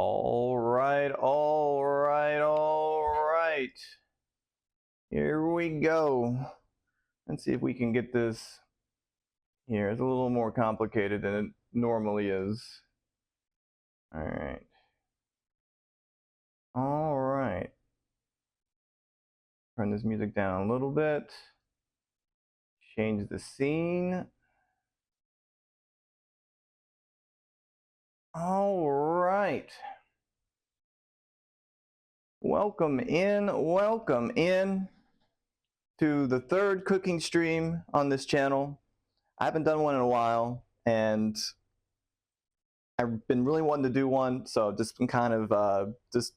All right, all right, all right. Here we go. Let's see if we can get this here. It's a little more complicated than it normally is. All right. All right. Turn this music down a little bit. Change the scene. All right. Welcome in to the third cooking stream on this channel. I haven't done one in a while, and I've been really wanting to do one, so just been kind of just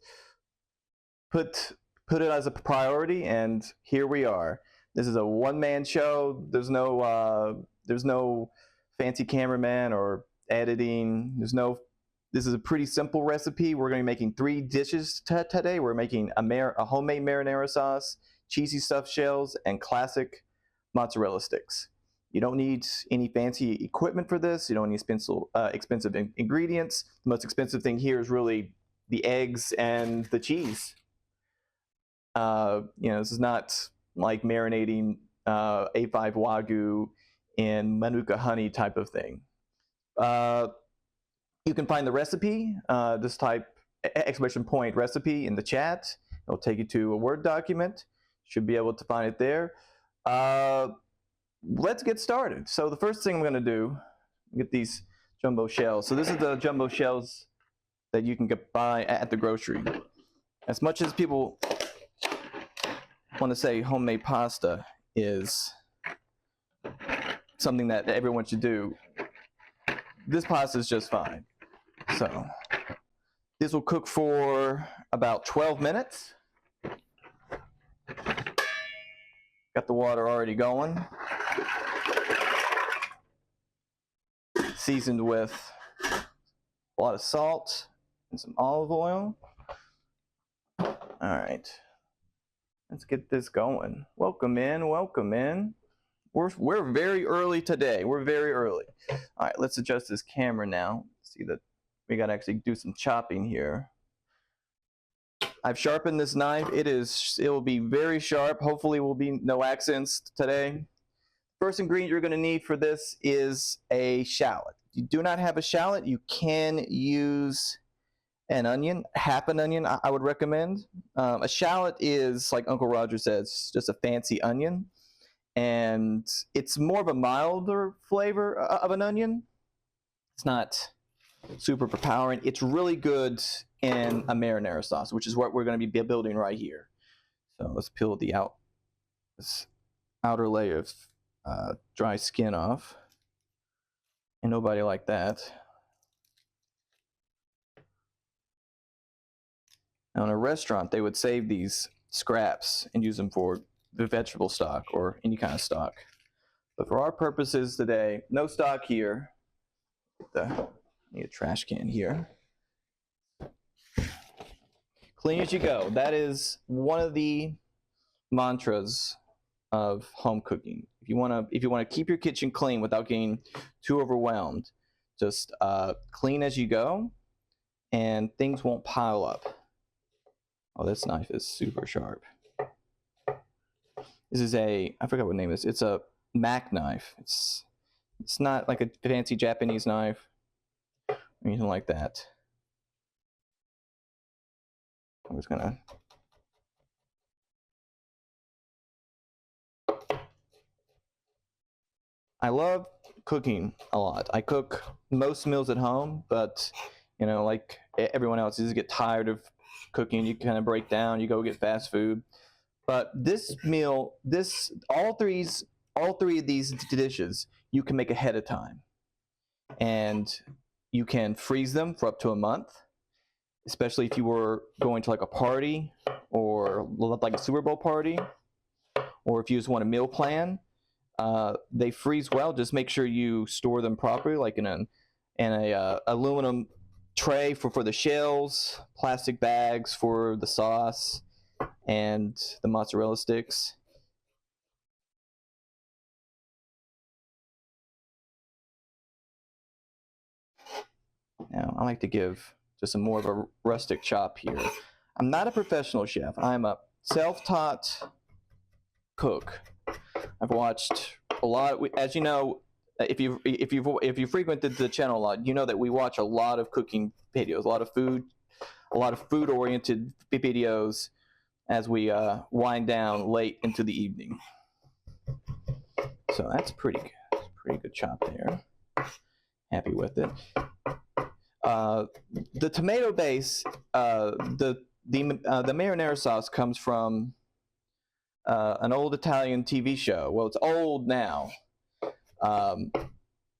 put it as a priority, and here we are. This is a one-man show. There's no fancy cameraman or editing. This is a pretty simple recipe. We're going to be making 3 dishes today. We're making a homemade marinara sauce, cheesy stuffed shells, and classic mozzarella sticks. You don't need any fancy equipment for this. You don't need expensive ingredients. The most expensive thing here is really the eggs and the cheese. This is not like marinating A5 Wagyu in Manuka honey type of thing. You can find the recipe, just type !recipe in the chat. It'll take you to a Word document. Should be able to find it there. Let's get started. So the first thing I'm going to do, get these jumbo shells. So this is the jumbo shells that you can buy at the grocery. As much as people want to say homemade pasta is something that everyone should do, this pasta is just fine. So this will cook for about 12 minutes. Got the water already going. Seasoned with a lot of salt and some olive oil. All right, let's get this going. Welcome in, welcome in. We're very early today. We're very early. All right, let's adjust this camera now. See that we got to actually do some chopping here. I've sharpened this knife. It will be very sharp. Hopefully will be no accents today. First ingredient you're going to need for this is a shallot. If you do not have a shallot, you can use an onion, half an onion I would recommend. A shallot is, like Uncle Roger says, just a fancy onion. And it's more of a milder flavor of an onion. It's not super overpowering. It's really good in a marinara sauce, which is what we're going to be building right here. So let's peel this outer layer of dry skin off. And nobody like that. Now in a restaurant, they would save these scraps and use them for the vegetable stock or any kind of stock. But for our purposes today, no stock here. Need a trash can here. Clean as you go. That is one of the mantras of home cooking. If you want to keep your kitchen clean without getting too overwhelmed, just clean as you go, and things won't pile up. Oh, this knife is super sharp. This is I forgot what name it is. It's a Mac knife. It's not like a fancy Japanese knife or anything like that. I'm just gonna. I love cooking a lot. I cook most meals at home, but like everyone else, you just get tired of cooking. You kind of break down. You go get fast food. But this meal, all three of these dishes, you can make ahead of time, and you can freeze them for up to a month. Especially if you were going to like a party or like a Super Bowl party, or if you just want a meal plan. They freeze well. Just make sure you store them properly, like in a aluminum tray for the shells, plastic bags for the sauce and the mozzarella sticks. Now I like to give just more of a rustic chop here. I'm not a professional chef. I'm a self-taught cook. I've watched a lot. As you know, if you frequented the channel a lot, you know that we watch a lot of cooking videos, a lot of food-oriented videos as we wind down late into the evening. So that's pretty good chop there. Happy with it. The tomato base, the marinara sauce comes from an old Italian TV show. Well, it's old now,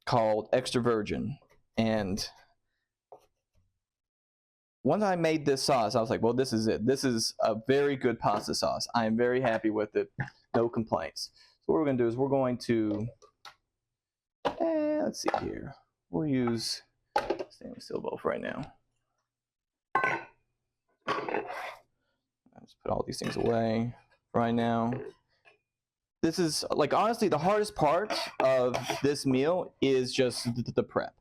called Extra Virgin. And once I made this sauce, I was like, well, this is it. This is a very good pasta sauce. I am very happy with it. No complaints. So what we're going to do is we're going to, let's see here. We'll use stainless steel bowl for right now. Let's put all these things away right now. This is, like, honestly, the hardest part of this meal is just the prep.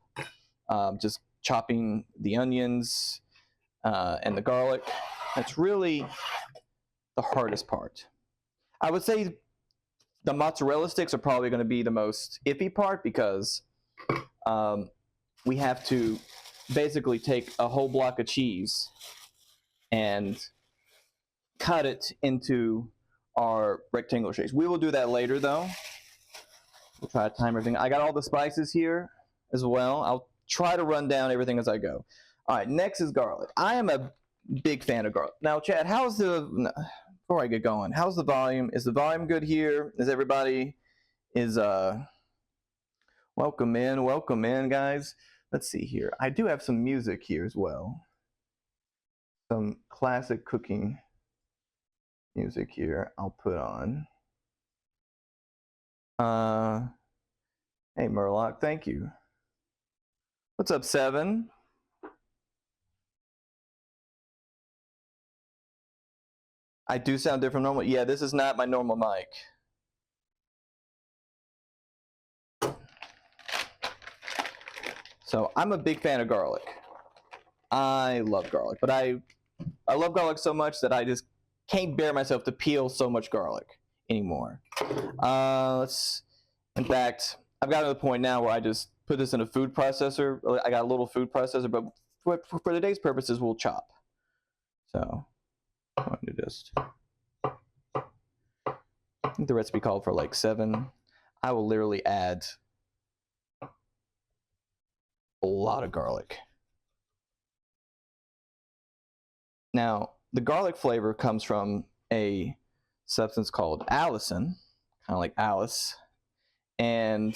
Just chopping the onions and the garlic. That's really the hardest part. I would say the mozzarella sticks are probably going to be the most iffy part, because we have to basically take a whole block of cheese and cut it into our rectangular shapes. We will do that later, though. We'll try to time everything. I got all the spices here as well. I'll try to run down everything as I go. All right, next is garlic. I am a big fan of garlic. Now, Chad, before I get going, how's the volume? Is the volume good here? Is everybody welcome in, guys. Let's see here. I do have some music here as well. Some classic cooking music here I'll put on. Hey, Murloc, thank you. What's up, Seven? I do sound different from normal. Yeah, this is not my normal mic. So I'm a big fan of garlic. I love garlic, but I love garlic so much that I just can't bear myself to peel so much garlic anymore. In fact, I've gotten to the point now where I just put this in a food processor. I got a little food processor, but for today's purposes, we'll chop. So I'm going to just, I think the recipe called for like 7. I will literally add a lot of garlic. Now, the garlic flavor comes from a substance called allicin, kind of like Alice. And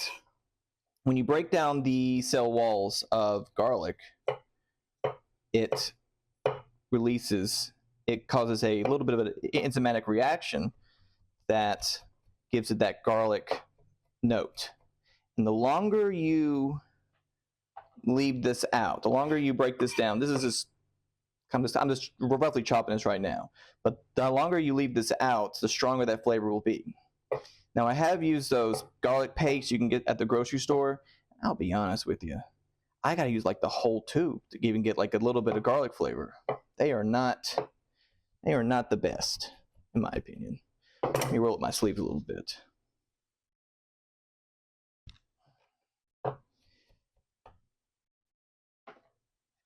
when you break down the cell walls of garlic, it causes a little bit of an enzymatic reaction that gives it that garlic note. And the longer you leave this out, the longer you break this down, this is just, I'm just roughly chopping this right now, but the longer you leave this out, the stronger that flavor will be. Now, I have used those garlic pastes you can get at the grocery store. I'll be honest with you, I gotta use like the whole tube to even get like a little bit of garlic flavor. They are not the best, in my opinion. Let me roll up my sleeves a little bit.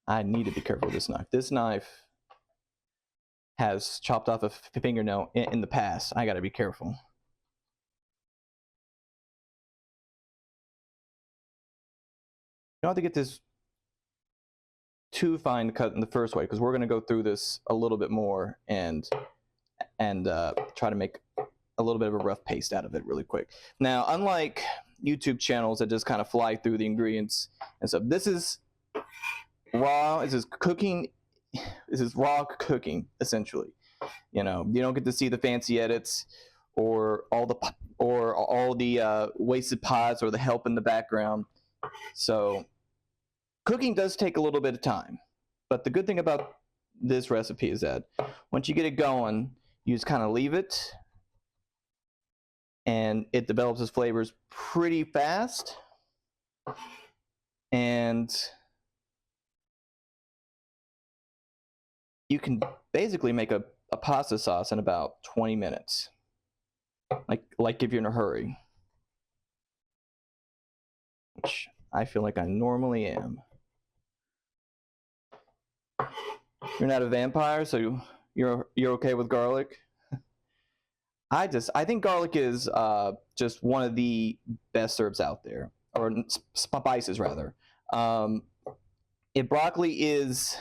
I need to be careful with this knife. This knife has chopped off a fingernail in the past. I gotta be careful. You don't have to get this too fine cut in the first way, because we're going to go through this a little bit more and try to make a little bit of a rough paste out of it really quick. Now, unlike YouTube channels that just kind of fly through the ingredients and stuff, this is raw. This is cooking. This is raw cooking, essentially. You know, you don't get to see the fancy edits or all the wasted pots or the help in the background. So cooking does take a little bit of time, but the good thing about this recipe is that once you get it going, you just kind of leave it and it develops its flavors pretty fast. And you can basically make a pasta sauce in about 20 minutes. Like if you're in a hurry. Which I feel like I normally am. You're not a vampire, so you're okay with garlic? I think garlic is just one of the best herbs out there, or spices rather. If broccoli is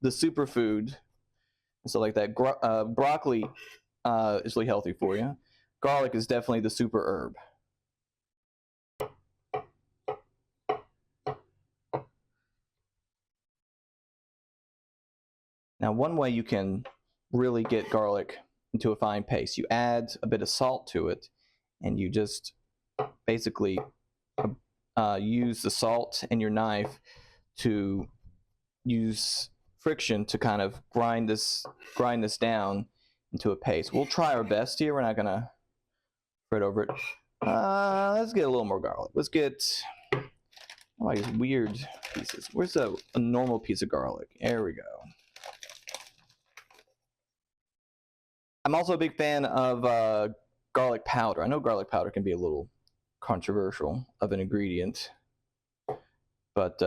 the superfood, so like that, broccoli is really healthy for you. Garlic is definitely the super herb. Now, one way you can really get garlic into a fine paste, you add a bit of salt to it, and you just basically use the salt and your knife to use friction to kind of grind this down into a paste. We'll try our best here. We're not gonna spread over it. Let's get a little more garlic. Let's get these weird pieces. Where's a normal piece of garlic? There we go. I'm also a big fan of garlic powder. I know garlic powder can be a little controversial of an ingredient, but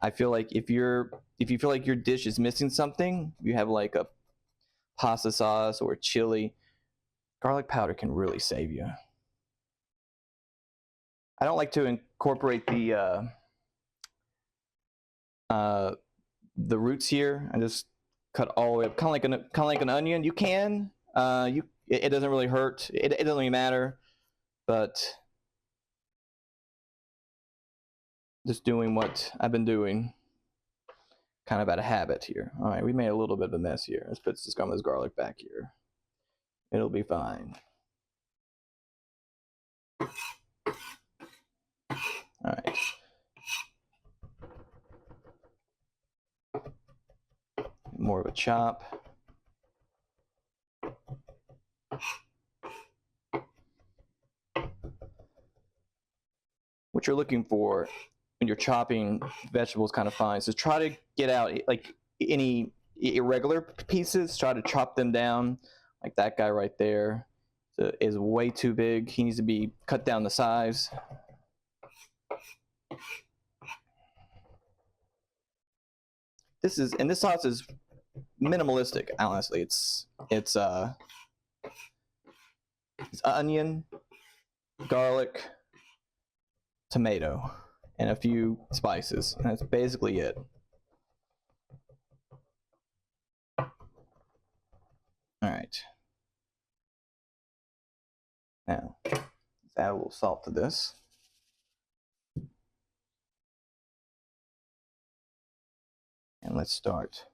I feel like if you feel like your dish is missing something, you have like a pasta sauce or chili, garlic powder can really save you. I don't like to incorporate the roots here. I just cut all the way up, kind of like an onion. You can, it doesn't really hurt. It doesn't really matter, but just doing what I've been doing, kind of out of habit here. All right, we made a little bit of a mess here. Let's put some of this garlic back here. It'll be fine. All right. More of a chop. What you're looking for when you're chopping vegetables kind of fine, so try to get out like any irregular pieces. Try to chop them down, like that guy right there is way too big. He needs to be cut down the size. This sauce is minimalistic. Honestly, it's onion, garlic, tomato, and a few spices, and that's basically it. All right. Now, let's add a little salt to this. And let's start.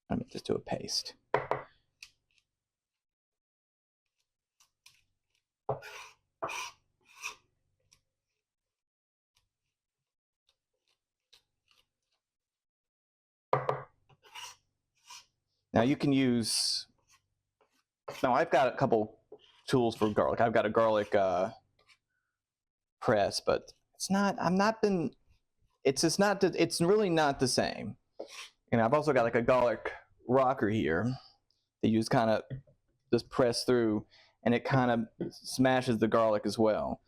Let me just do a paste. Now you can use, now I've got a couple tools for garlic. I've got a garlic press, but it's really not the same. And I've also got like a garlic rocker here that you just kind of just press through, and it kind of smashes the garlic as well.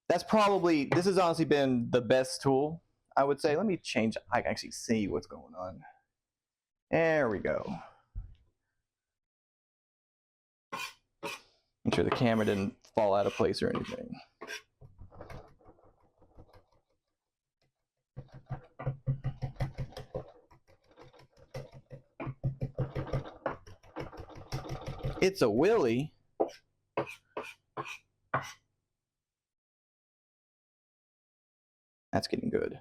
This has honestly been the best tool, I would say. Let me change, I can actually see what's going on. There we go. Make sure the camera didn't fall out of place or anything. It's a Willy. That's getting good.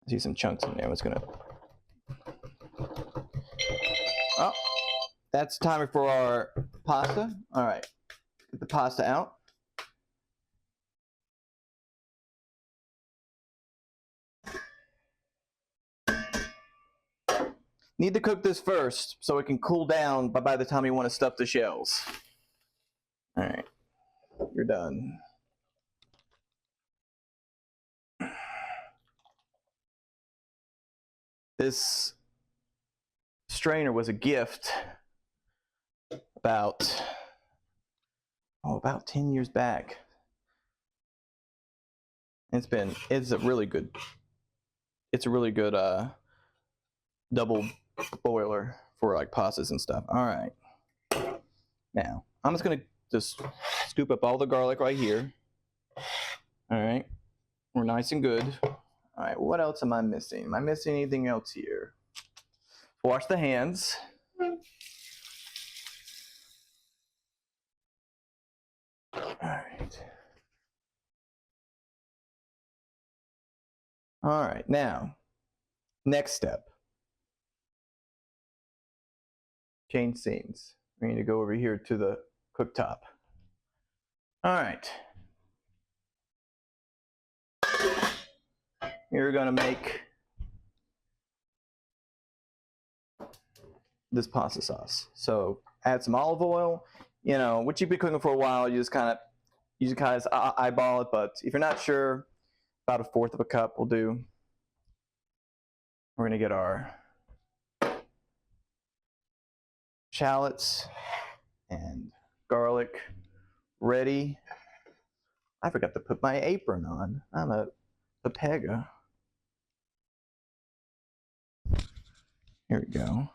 I see some chunks in there. What's gonna? Oh, that's time for our pasta. All right, get the pasta out. Need to cook this first so it can cool down by the time you want to stuff the shells. All right, you're done. This strainer was a gift about 10 years back. It's a really good double boiler for like pastas and stuff. All right, now I'm just gonna scoop up all the garlic right here. All right, we're nice and good. All right, what else am I missing? Am I missing anything else here? Wash the hands. All right. All right, now, next step. Change scenes. We need to go over here to the cooktop. All right. You're gonna make this pasta sauce. So add some olive oil. You know, what you've been cooking for a while, you just kind of eyeball it. But if you're not sure, about 1/4 cup will do. We're gonna get our shallots and garlic ready. I forgot to put my apron on. I'm a pega. Here we go.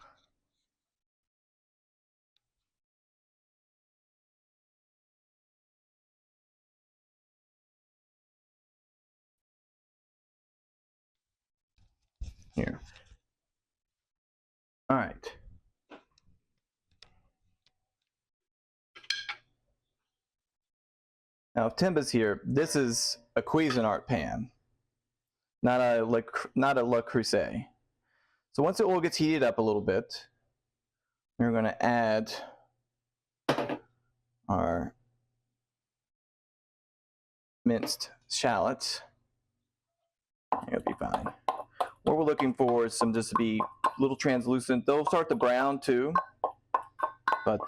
Here. All right. Now, if Timba's here, this is a Cuisinart pan, not a Le Creuset. So once the oil gets heated up a little bit, we're going to add our minced shallots. It'll be fine. What we're looking for is some just to be a little translucent. They'll start to brown too, but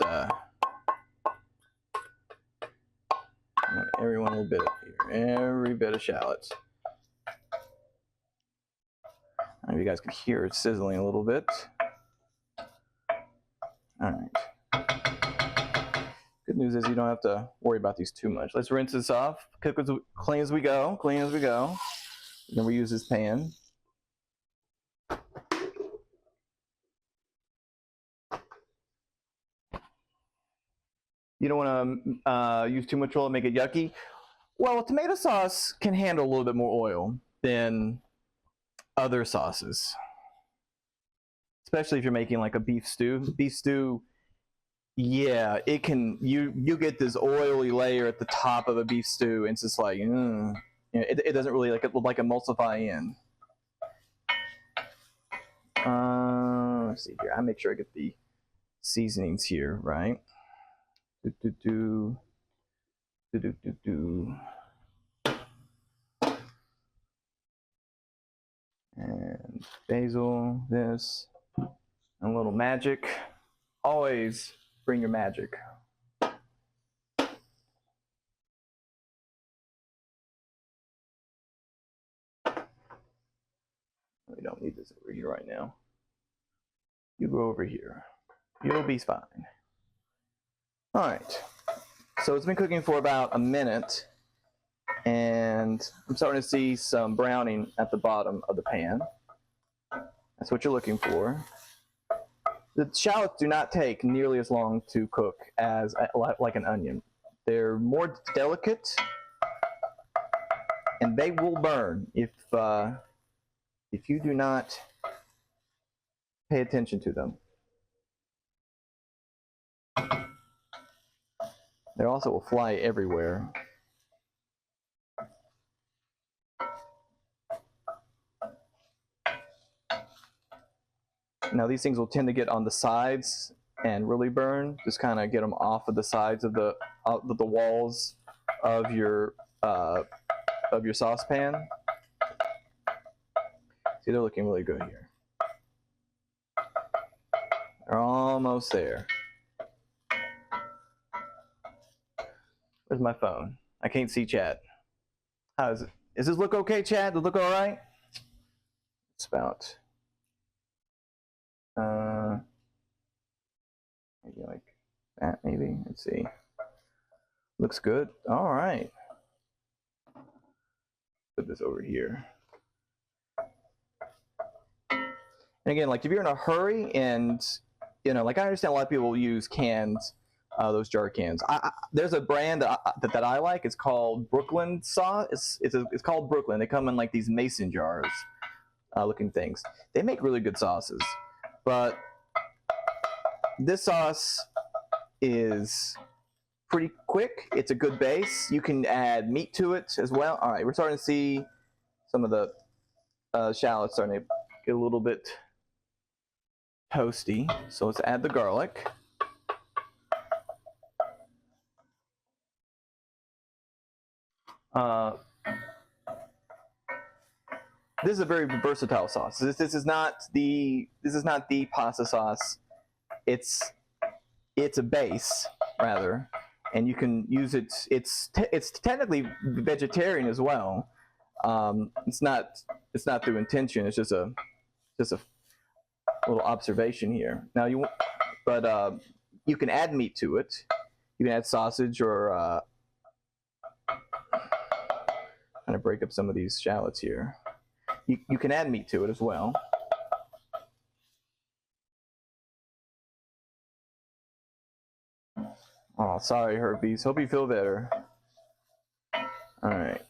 every one a little bit up here. Every bit of shallots. I don't know if you guys can hear it sizzling a little bit. All right. Good news is you don't have to worry about these too much. Let's rinse this off. Cook as clean as we go. Clean as we go. Then we use this pan. You don't want to use too much oil to make it yucky. Well, tomato sauce can handle a little bit more oil than other sauces, especially if you're making like a beef stew. Beef stew, yeah, it can. You get this oily layer at the top of a beef stew, and it's just like, it doesn't really like emulsify in. Let's see here. I make sure I get the seasonings here right. And basil, this, and a little magic. Always bring your magic. We don't need this over here right now. You go over here. You'll be fine. All right. So it's been cooking for about a minute, and I'm starting to see some browning at the bottom of the pan. That's what you're looking for. The shallots do not take nearly as long to cook as like an onion. They're more delicate, and they will burn if you do not pay attention to them. They also will fly everywhere. Now these things will tend to get on the sides and really burn. Just kind of get them off of the sides of the walls of your saucepan. See, they're looking really good here. almost there. Where's my phone? I can't see chat. How is it? Does this look okay, chat? Does it look all right? It's about maybe like that, maybe. Let's see. Looks good. All right. Put this over here. And again, like if you're in a hurry and, you know, like I understand a lot of people use cans, those jar cans. There's a brand that I like. It's called Brooklyn sauce. It's called Brooklyn. They come in like these mason jars looking things. They make really good sauces. But this sauce is pretty quick. It's a good base. You can add meat to it as well. All right, we're starting to see some of the shallots starting to get a little bit toasty. So let's add the garlic. This is a very versatile sauce. This is not the pasta sauce. It's a base rather, and you can use it. It's technically vegetarian as well. It's not through intention. It's just a little observation here. Now you can add meat to it. You can add sausage or kind of break up some of these shallots here. You can add meat to it as well. Oh, sorry, herpes. Hope you feel better. All right.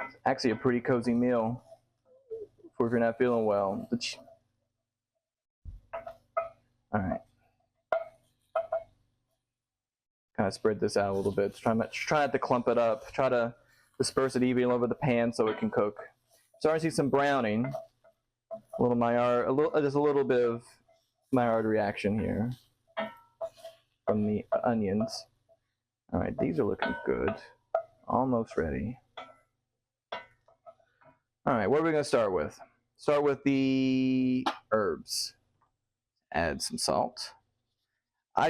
It's actually a pretty cozy meal for if you're not feeling well. All right. Kind of spread this out a little bit. Try not to clump it up. Try to disperse it evenly over the pan so it can cook. Starting to see some browning. A little Maillard, just a little bit of Maillard reaction here from the onions. All right, these are looking good. Almost ready. All right, what are we going to start with? Start with the herbs. Add some salt. What I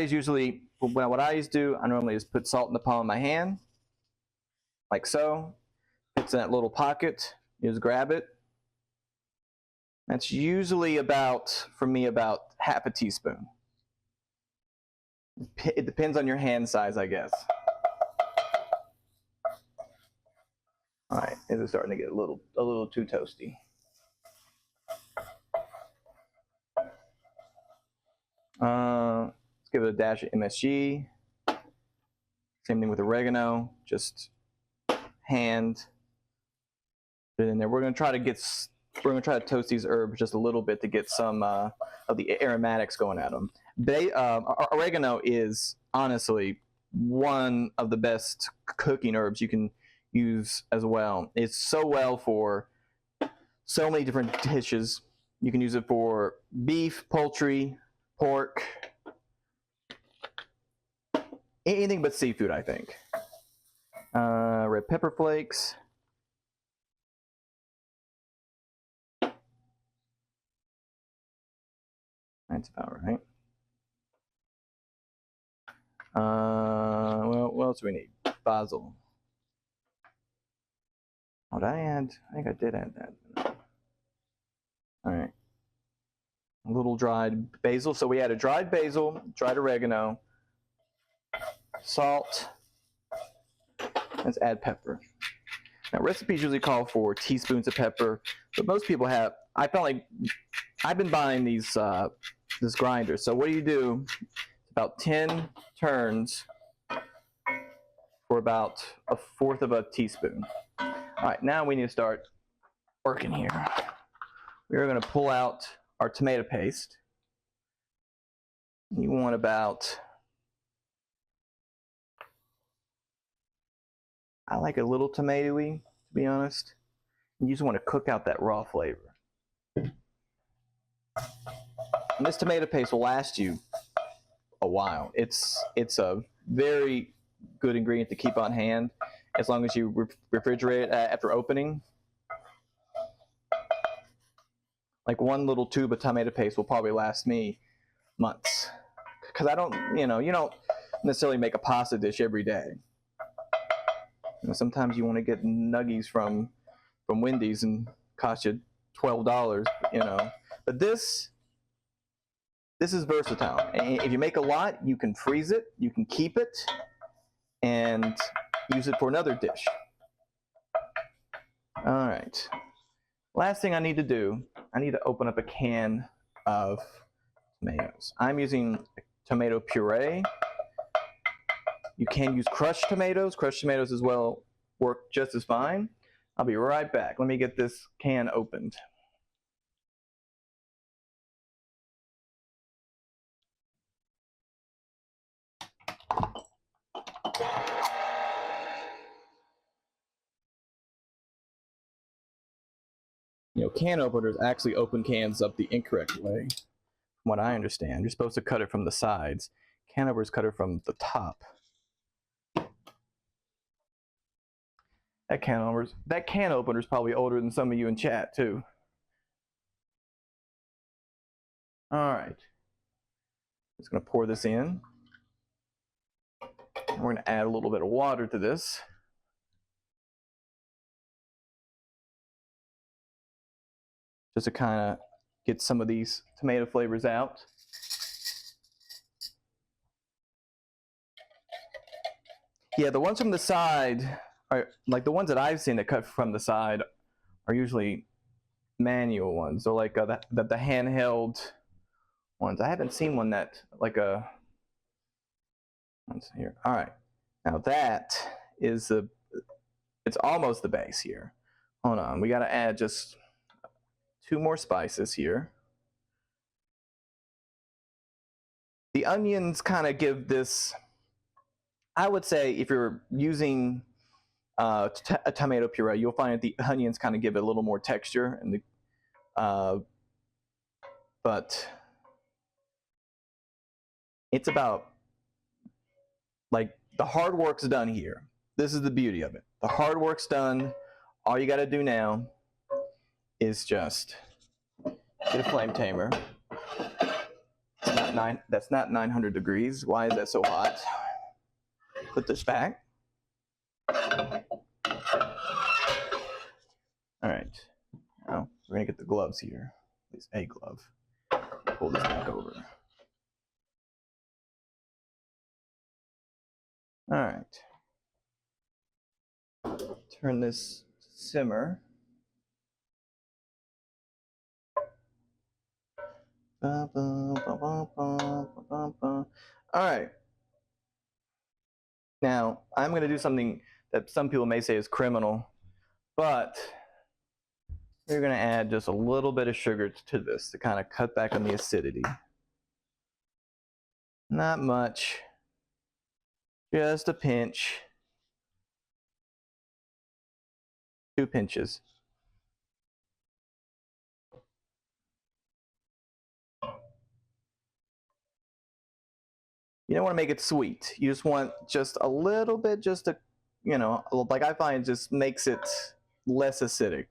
used to do, I normally just put salt in the palm of my hand, like so. It's in that little pocket. You just grab it. That's usually for me, about half a teaspoon. It depends on your hand size, I guess. All right, it's starting to get a little too toasty. Let's give it a dash of MSG. Same thing with oregano. Just hand it in there. We're gonna try to toast these herbs just a little bit to get some of the aromatics going at them. Oregano is honestly one of the best cooking herbs you can use as well. It's so well for so many different dishes. You can use it for beef, poultry, pork, anything but seafood, I think. Red pepper flakes. That's about right. Well, what else do we need? Basil. Oh, did I add? I think I did add that. All right. A little dried basil. So we added dried basil, dried oregano, salt. Let's add pepper. Now, recipes usually call for teaspoons of pepper, but most people have. I felt like I've been buying these this grinder. So what do? About 10 turns for about a fourth of a teaspoon. All right, now we need to start working here. We're going to pull out our tomato paste. You want about, I like a little tomatoey, to be honest. You just want to cook out that raw flavor. And this tomato paste will last you a while. It's a very good ingredient to keep on hand. as long as you refrigerate it after opening. Like one little tube of tomato paste will probably last me months. Because I don't, you don't necessarily make a pasta dish every day. Sometimes you want to get nuggies from Wendy's and cost you $12, But this is versatile. And if you make a lot, you can freeze it, you can keep it, and use it for another dish. All right. Last thing I need to do, I need to open up a can of tomatoes. I'm using tomato puree. You can use crushed tomatoes. Crushed tomatoes as well work just as fine. I'll be right back. Let me get this can opened. Can openers actually open cans up the incorrect way. From what I understand, you're supposed to cut it from the sides. Can openers cut it from the top. That can opener is probably older than some of you in chat too. All right. Just gonna pour this in. We're gonna add a little bit of water to this. Just to kind of get some of these tomato flavors out. Yeah, the ones from the side, are like the ones that I've seen that cut from the side are usually manual ones. So like the handheld ones. I haven't seen one that like a, let's see here. All right, now that is it's almost the base here. Hold on, we gotta add just 2 more spices here. The onions kind of give this, I would say if you're using a tomato puree, you'll find that the onions kind of give it a little more texture, and but it's about, like, the hard work's done here. This is the beauty of it. The hard work's done. All you got to do now is just get a flame tamer. That's not 900 degrees. Why is that so hot? Put this back. All right. Now we're gonna get the gloves here. At least a glove. Pull this back over. All right. Turn this to simmer. All right. Now, I'm going to do something that some people may say is criminal, but we're going to add just a little bit of sugar to this to kind of cut back on the acidity. Not much, just a pinch, 2 pinches. You don't want to make it sweet. You just want just a little bit, just to, like I find just makes it less acidic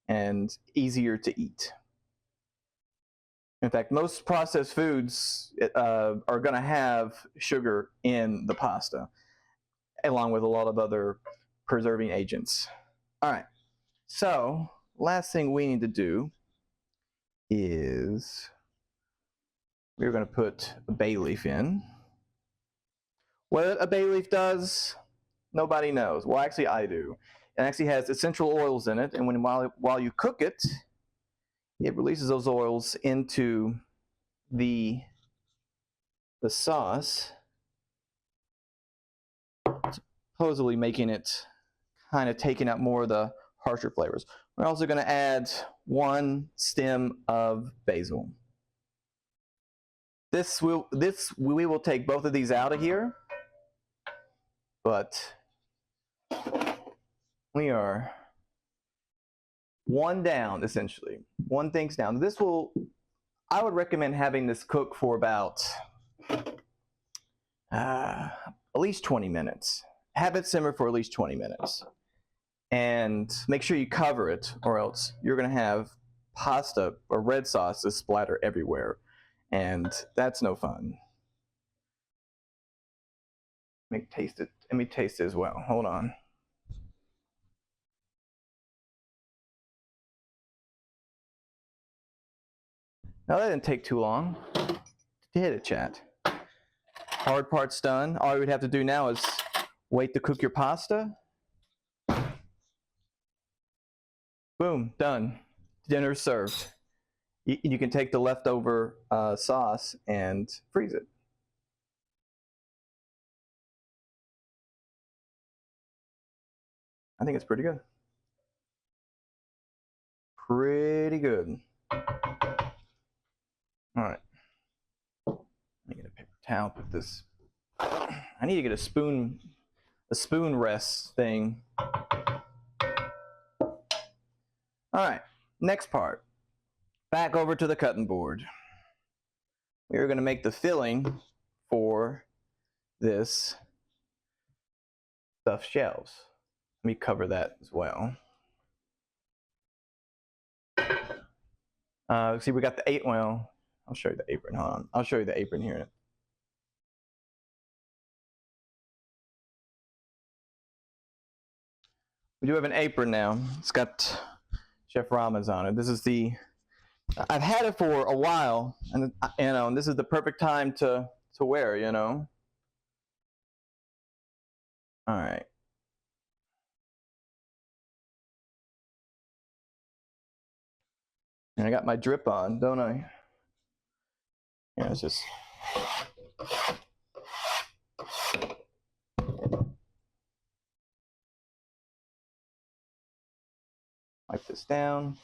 and easier to eat. In fact, most processed foods are going to have sugar in the pasta, along with a lot of other preserving agents. All right, so last thing we need to do is we're going to put a bay leaf in. What a bay leaf does, nobody knows. Well, actually, I do. It actually has essential oils in it, and while you cook it, it releases those oils into the sauce, supposedly making it kind of taking out more of the harsher flavors. We're also going to add 1 stem of basil. We will take both of these out of here, but we are 1 down, essentially. 1 thing's down. I would recommend having this cook for about at least 20 minutes. have it simmer for at least 20 minutes. And make sure you cover it, or else you're going to have pasta or red sauce that splatter everywhere. And that's no fun. Let me taste it. Let me taste it as well. Hold on. Now that didn't take too long to hit it, chat. Hard part's done. All you would have to do now is wait to cook your pasta. Boom, done. Dinner's served. You can take the leftover sauce and freeze it. I think it's pretty good. Pretty good. All right. Let me get a paper towel. Put this. I need to get a spoon rest thing. All right. Next part. Back over to the cutting board. We are going to make the filling for this stuffed shells. Let me cover that as well. See, we got the apron. Well, I'll show you the apron. Hold on. I'll show you the apron here. We do have an apron now. It's got Chef Ramens on it. This is the. I've had it for a while, and and this is the perfect time to wear. All right. And I got my drip on, don't I? Yeah, it's just. Wipe this down.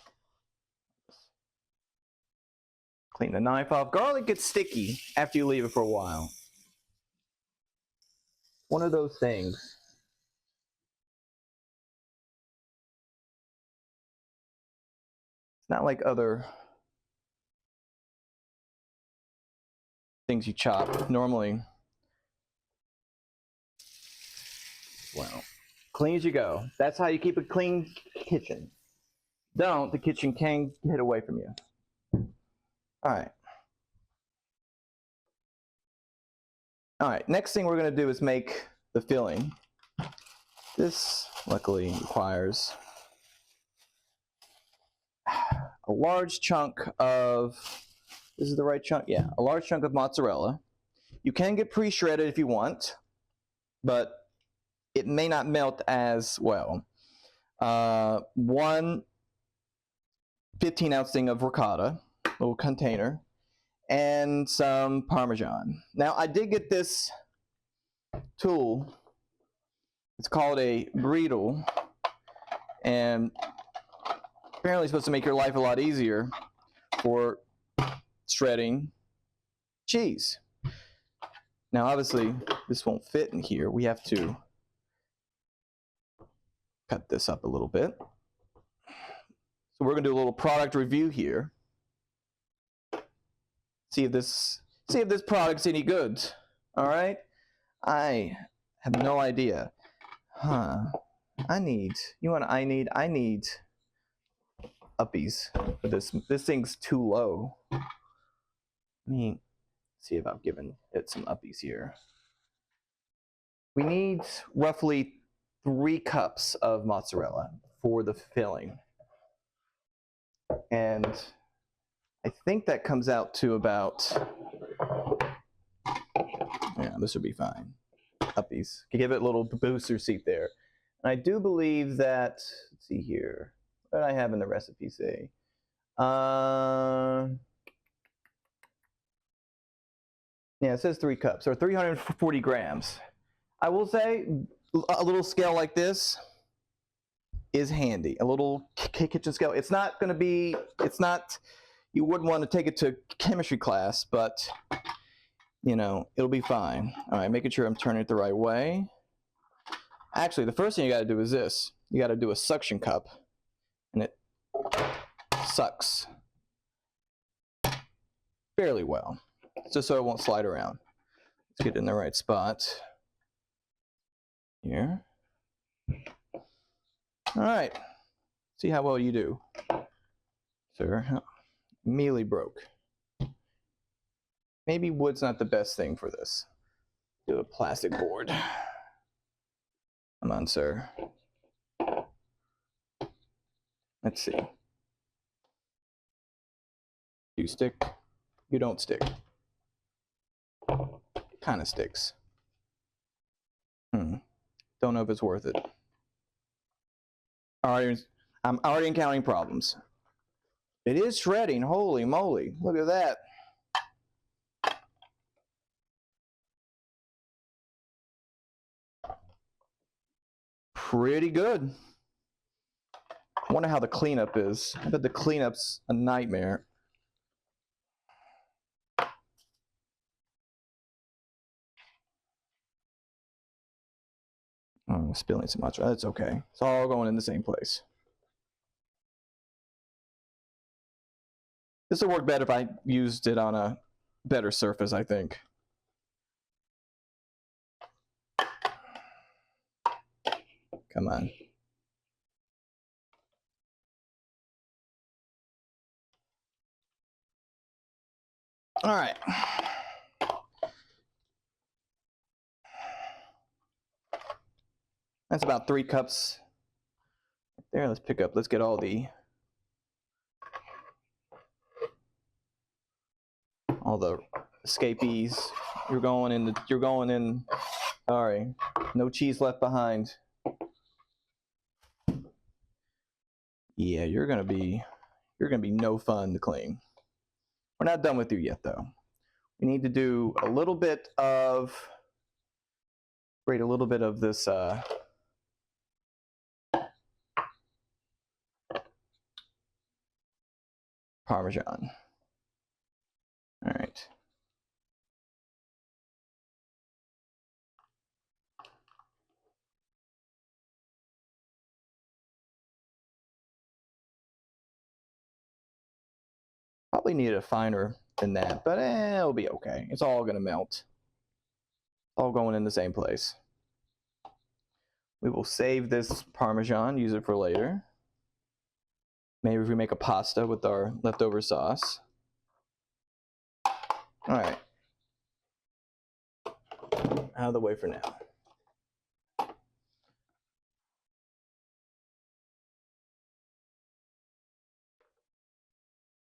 Clean the knife off. Garlic gets sticky after you leave it for a while. One of those things. It's not like other things you chop normally. Well, clean as you go. That's how you keep a clean kitchen. Don't, the kitchen can get away from you. All right. All right, next thing we're going to do is make the filling. This, luckily, requires a large chunk of, this is the right chunk? Yeah, a large chunk of mozzarella. You can get pre-shredded if you want, but it may not melt as well. One 15-ounce thing of ricotta, little container, and some Parmesan. Now, I did get this tool. It's called a Breedle, and apparently it's supposed to make your life a lot easier for shredding cheese. Now, obviously, this won't fit in here. We have to cut this up a little bit. So we're going to do a little product review here. See if this product's any good. All right? I have no idea. I need uppies for this. This thing's too low. Let me see if I've given it some uppies here. We need roughly 3 cups of mozzarella for the filling. And I think that comes out to about, yeah, this would be fine. Uppies. Give it a little booster seat there. And I do believe that, let's see here, what did I have in the recipe say? Yeah, it says 3 cups, or 340 grams. I will say a little scale like this is handy. A little kitchen scale. It's not going to be, you wouldn't want to take it to chemistry class, but it'll be fine. All right, making sure I'm turning it the right way. Actually, the first thing you got to do is this. You got to do a suction cup, and it sucks fairly well, just so it won't slide around. Let's get it in the right spot. here. All right. See how well you do, sir. Mealy broke. Maybe wood's not the best thing for this. Do a plastic board. Come on, sir. Let's see. You stick. You don't stick. It kind of sticks. Don't know if it's worth it. I'm already encountering problems. It is shredding. Holy moly. Look at that. Pretty good. I wonder how the cleanup is. I bet the cleanup's a nightmare. Oh, I'm spilling so much. That's okay. It's all going in the same place. This would work better if I used it on a better surface, I think. Come on. All right. That's about 3 cups. There, let's pick up. Let's get all the escapees. You're going in. Sorry. No cheese left behind. Yeah, you're gonna be no fun to clean. We're not done with you yet though. We need to do a little bit of this Parmesan. All right. Probably need it finer than that, but it'll be okay. It's all gonna melt. All going in the same place. We will save this Parmesan, use it for later. Maybe if we make a pasta with our leftover sauce. All right. Out of the way for now.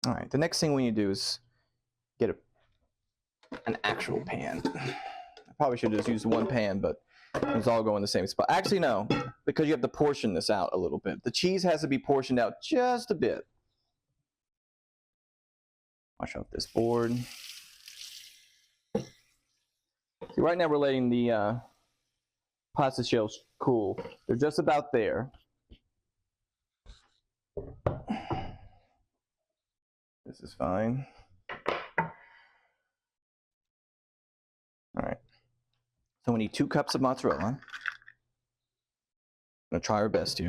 All right, the next thing we need to do is get an actual pan. I probably should have just used one pan, but it's all going in the same spot. Actually, no, because you have to portion this out a little bit. The cheese has to be portioned out just a bit. Wash off this board. See, right now we're letting the pasta shells cool. They're just about there. This is fine. All right. So we need 2 cups of mozzarella. I'm gonna try our best here.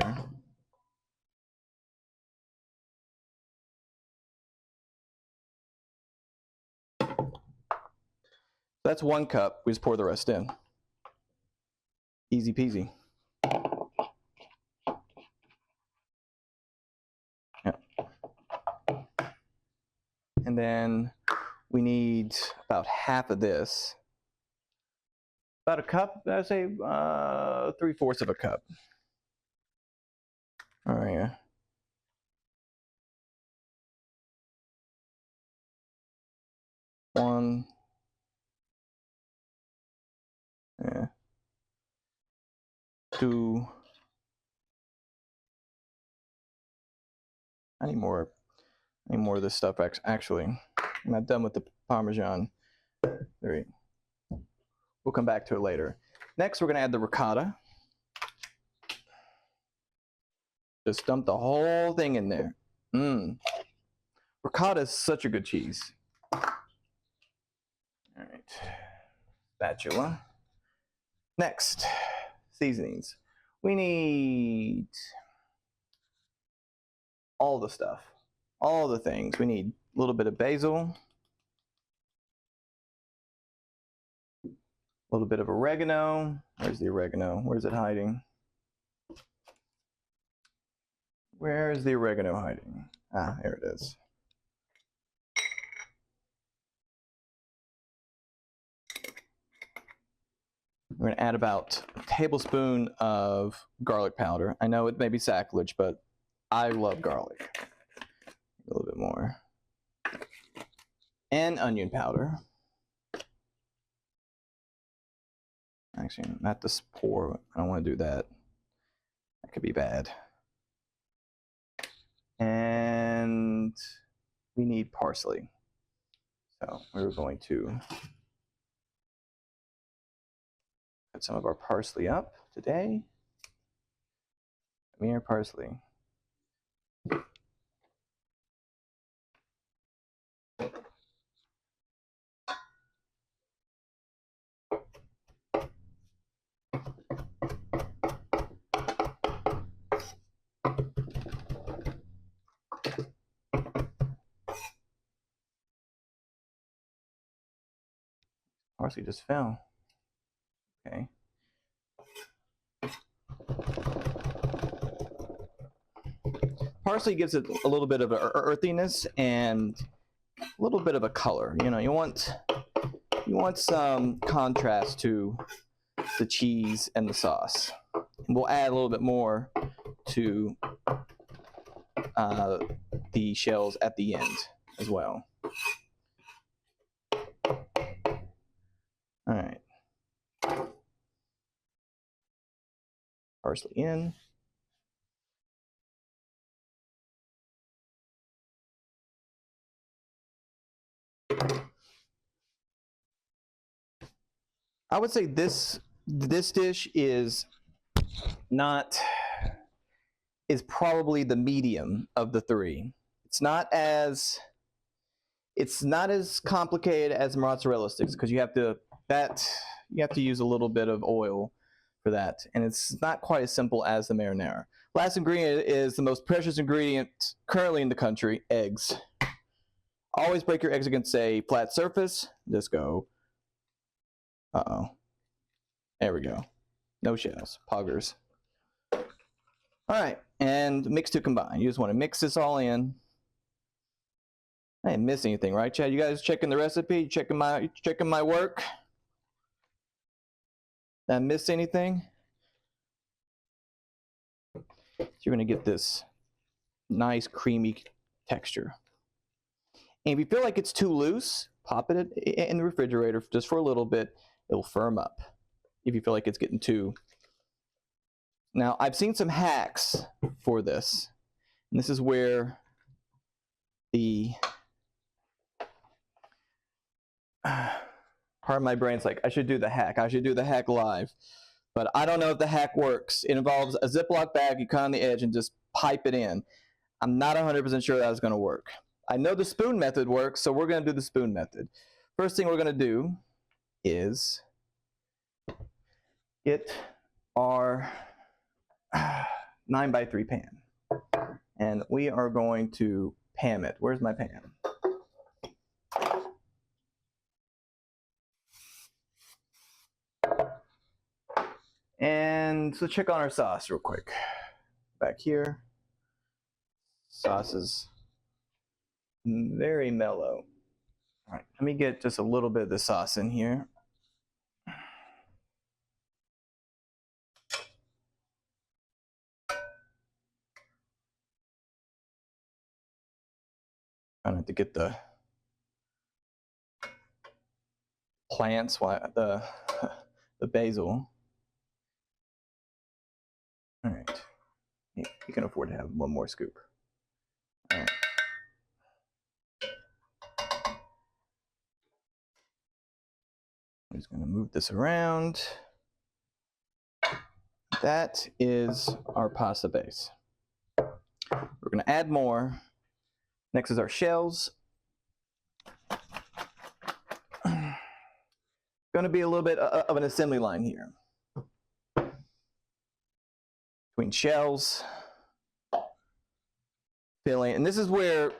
That's 1 cup. We just pour the rest in. Easy peasy. Yeah. And then we need about half of this. About a cup, I'd say 3/4 of a cup. All right. Yeah. One. Yeah. 2. I need more of this stuff actually. I'm not done with the Parmesan. 3. We'll come back to it later. Next, we're gonna add the ricotta. Just dump the whole thing in there. Ricotta is such a good cheese. All right, spatula. Next, seasonings. We need all the stuff, all the things. We need a little bit of basil, a little bit of oregano. Where's the oregano? Where's it hiding? Where is the oregano hiding? Ah, there it is. We're going to add about a tablespoon of garlic powder. I know it may be sacrilege, but I love garlic. A little bit more. And onion powder. Actually, not this pour. I don't want to do that. That could be bad. And we need parsley. So we're going to put some of our parsley up today. Come here, parsley. Parsley just fell. Okay. Parsley gives it a little bit of an earthiness and a little bit of a color. You know, you want some contrast to the cheese and the sauce. And we'll add a little bit more to the shells at the end as well. All right. Parsley in. I would say this dish is probably the medium of the three. It's not as complicated as mozzarella sticks because you have to use a little bit of oil for that, and it's not quite as simple as the marinara. Last ingredient is the most precious ingredient currently in the country: eggs. Always break your eggs against a flat surface. Just go. Uh-oh. There we go. No shells. Poggers. All right, and mix to combine. You just want to mix this all in. I didn't miss anything, right, Chad? You guys checking the recipe? Checking my work? Did I miss anything? So you're gonna get this nice creamy texture. And if you feel like it's too loose, pop it in the refrigerator just for a little bit. It'll firm up if you feel like it's getting too. Now, I've seen some hacks for this. And this is where the part of my brain's like, I should do the hack. I should do the hack live. But I don't know if the hack works. It involves a Ziploc bag. You cut on the edge and just pipe it in. I'm not 100% sure that's going to work. I know the spoon method works, so we're going to do the spoon method. First thing we're going to do is get our 9x3 pan. And we are going to pan it. Where's my pan? And so check on our sauce real quick. Back here. Sauce is very mellow. All right, let me get just a little bit of the sauce in here. Trying not to get the plants, the basil. All right, you can afford to have one more scoop. All right. I'm just going to move this around. That is our pasta base. We're going to add more. Next is our shells. Going to be a little bit of an assembly line here. Between shells, filling, and this is where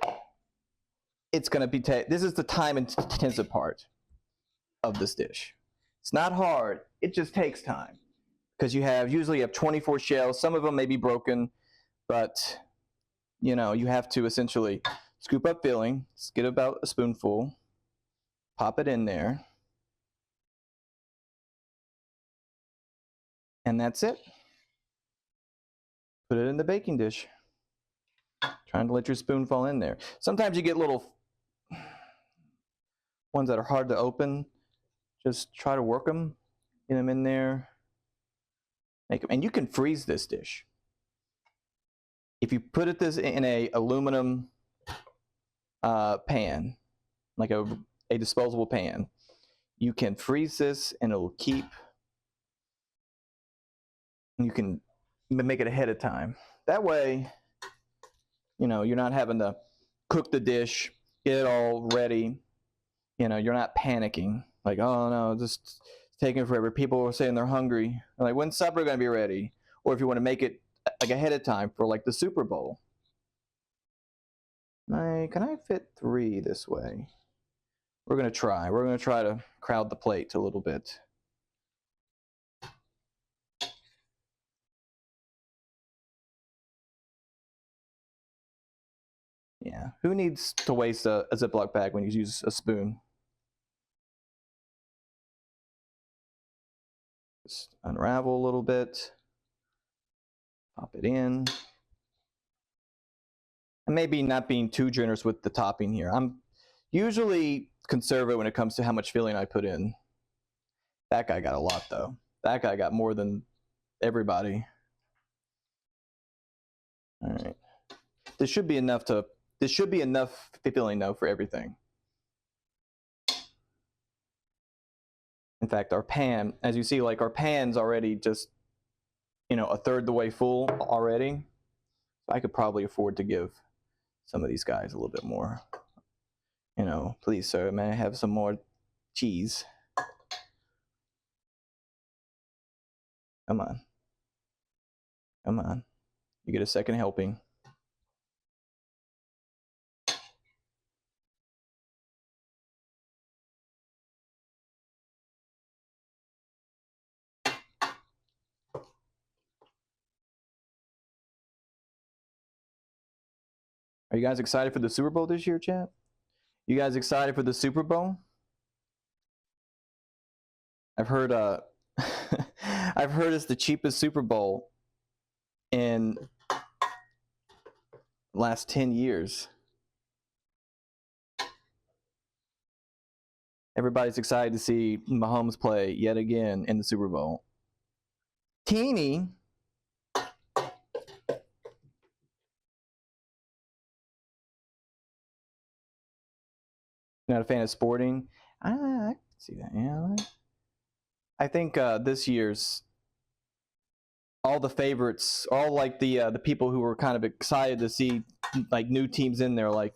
it's going to be, this is the time intensive part of this dish. It's not hard. It just takes time because you usually have 24 shells. Some of them may be broken, but you have to essentially scoop up filling, get about a spoonful, pop it in there, and that's it. Put it in the baking dish. Trying to let your spoon fall in there. Sometimes you get little ones that are hard to open. Just try to work them, get them in there, make them. And you can freeze this dish. If you put this in a aluminum pan, like a disposable pan, you can freeze this and it'll keep. You can make it ahead of time. That way, you're not having to cook the dish, get it all ready. You're not panicking. Like, oh no, just taking forever. People are saying they're hungry. They're like, when's supper gonna be ready? Or if you want to make it like ahead of time for like the Super Bowl. Can I fit 3 this way? We're gonna try. We're gonna try to crowd the plate a little bit. Yeah, who needs to waste a Ziploc bag when you use a spoon? Just unravel a little bit, pop it in. And maybe not being too generous with the topping here. I'm usually conservative when it comes to how much filling I put in. That guy got a lot though. That guy got more than everybody. All right. This should be enough filling though for everything. In fact, our pan, as you see, like our pan's already just, a third the way full already. So I could probably afford to give some of these guys a little bit more. Please, sir, may I have some more cheese? Come on. Come on. You get a second helping. Are you guys excited for the Super Bowl this year, chat? You guys excited for the Super Bowl? I've heard I've heard it's the cheapest Super Bowl in the last 10 years. Everybody's excited to see Mahomes play yet again in the Super Bowl. Teeny. Not a fan of sporting? I can see that. Yeah. I think this year's all the favorites, all like the people who were kind of excited to see like new teams in there, like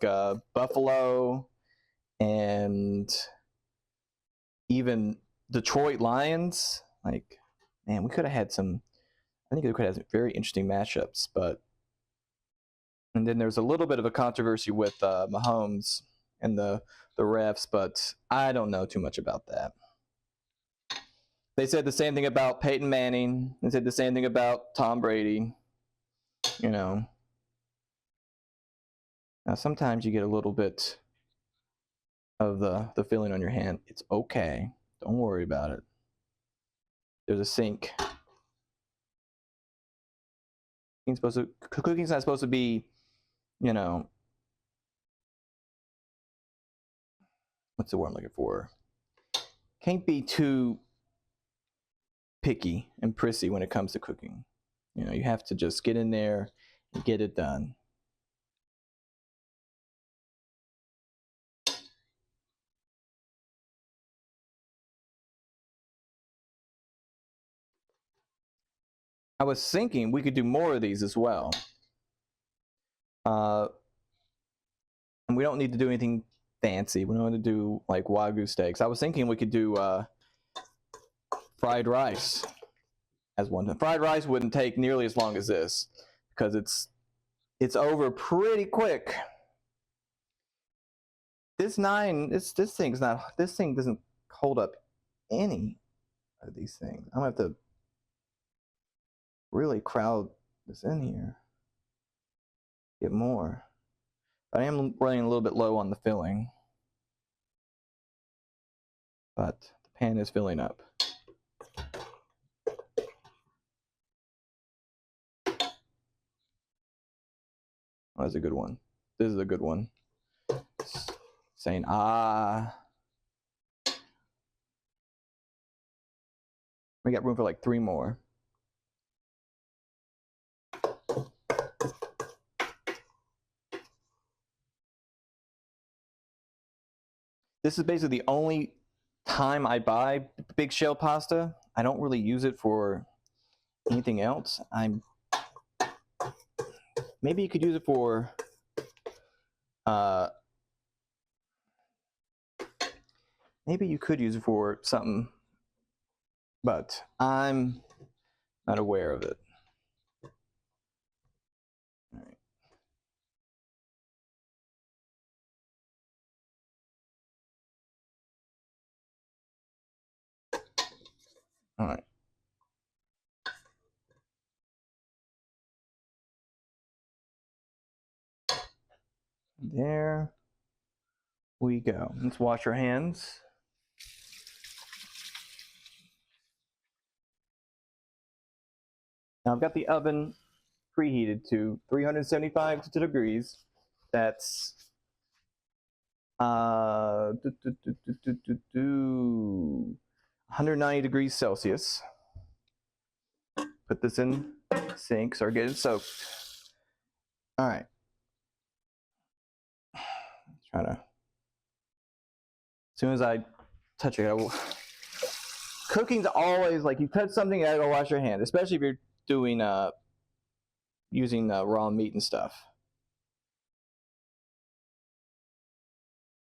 Buffalo and even Detroit Lions. Like, man, we could have had some. I think we could have some very interesting matchups, and then there's a little bit of a controversy with Mahomes and the refs, but I don't know too much about that. They said the same thing about Peyton Manning. They said the same thing about Tom Brady. Now sometimes you get a little bit of the feeling on your hand. It's okay. Don't worry about it. There's a sink. Cooking's not supposed to be, what's the word I'm looking for? Can't be too picky and prissy when it comes to cooking. You have to just get in there and get it done. I was thinking we could do more of these as well. And we don't need to do anything fancy. We don't want to do like Wagyu steaks. I was thinking we could do fried rice as one. Fried rice wouldn't take nearly as long as this because it's over pretty quick. This thing doesn't hold up any. of these things. I'm gonna have to really crowd this in here. Get more. I am running a little bit low on the filling, but the pan is filling up. Oh, that's a good one. This is a good one. Saying ah. We got room for like 3 more. This is basically the only time I buy big shell pasta. I don't really use it for anything else. Maybe you could use it for maybe you could use it for something, but I'm not aware of it. All right. All right. There we go. Let's wash our hands. Now I've got the oven preheated to 375 degrees. That's 190 degrees Celsius. Put this in the sink, start getting soaked. All right. Trying to. As soon as I touch it, cooking's always like you touch something, you gotta go wash your hands, especially if you're doing using raw meat and stuff.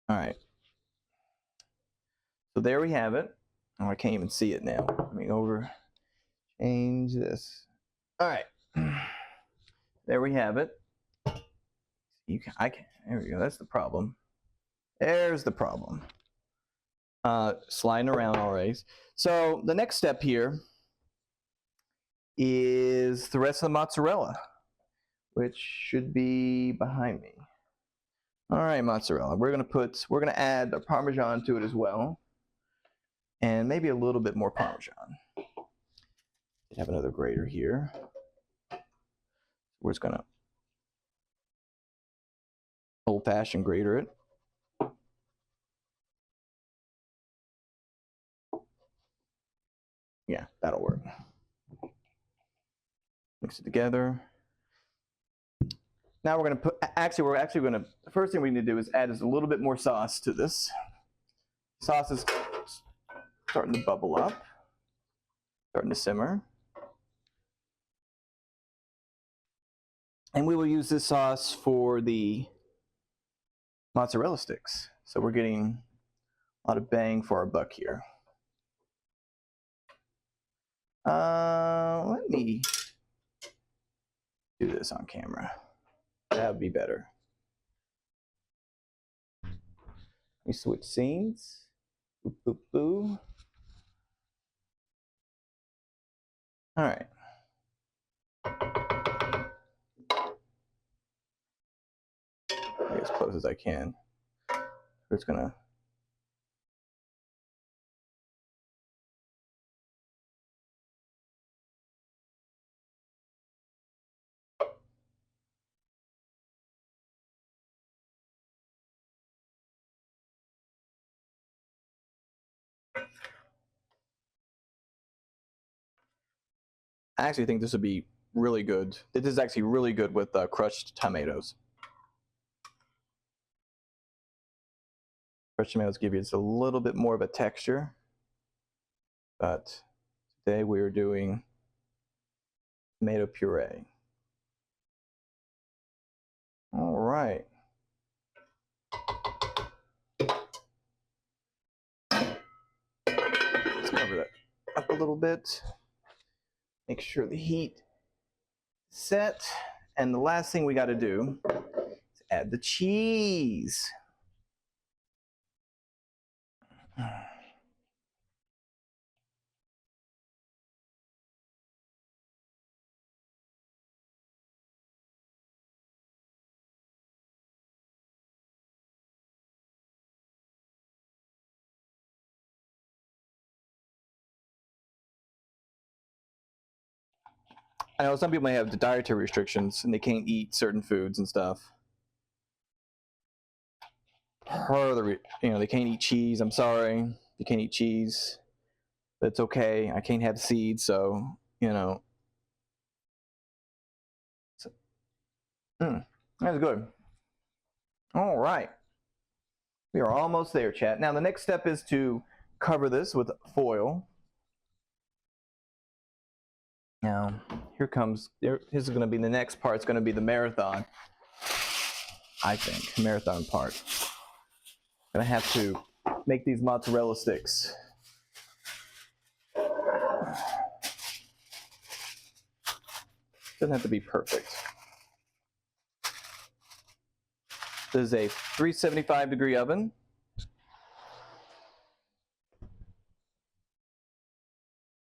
All right. So there we have it. Oh, I can't even see it now. Let me change this. All right. There we have it. There we go. That's the problem. There's the problem. Sliding around already. So the next step here is the rest of the mozzarella, which should be behind me. All right, mozzarella. We're gonna add the Parmesan to it as well, and maybe a little bit more Parmesan. I have another grater here. We're just gonna old-fashioned grater it. Yeah, that'll work. Mix it together. Now we're gonna the first thing we need to do is add just a little bit more sauce to this. Sauce is starting to bubble up, starting to simmer. And we will use this sauce for the mozzarella sticks. So we're getting a lot of bang for our buck here. Let me do this on camera. That would be better. Let me switch scenes. Boop, boop, boo. All right. As close as I can. We're just gonna I actually think this would be really good. This is actually really good with crushed tomatoes. Crushed tomatoes give you just a little bit more of a texture, but today we are doing tomato puree. All right. Let's cover that up a little bit. Make sure the heat is set. And the last thing we got to do is add the cheese. I know some people may have dietary restrictions and they can't eat certain foods and stuff. They can't eat cheese. I'm sorry, you can't eat cheese. That's okay. I can't have seeds, so that's good. All right, we are almost there, chat. Now the next step is to cover this with foil. Now here's going to be the next part. It's going to be the marathon. I think marathon part. Gonna have to make these mozzarella sticks. Doesn't have to be perfect. This is a 375-degree oven.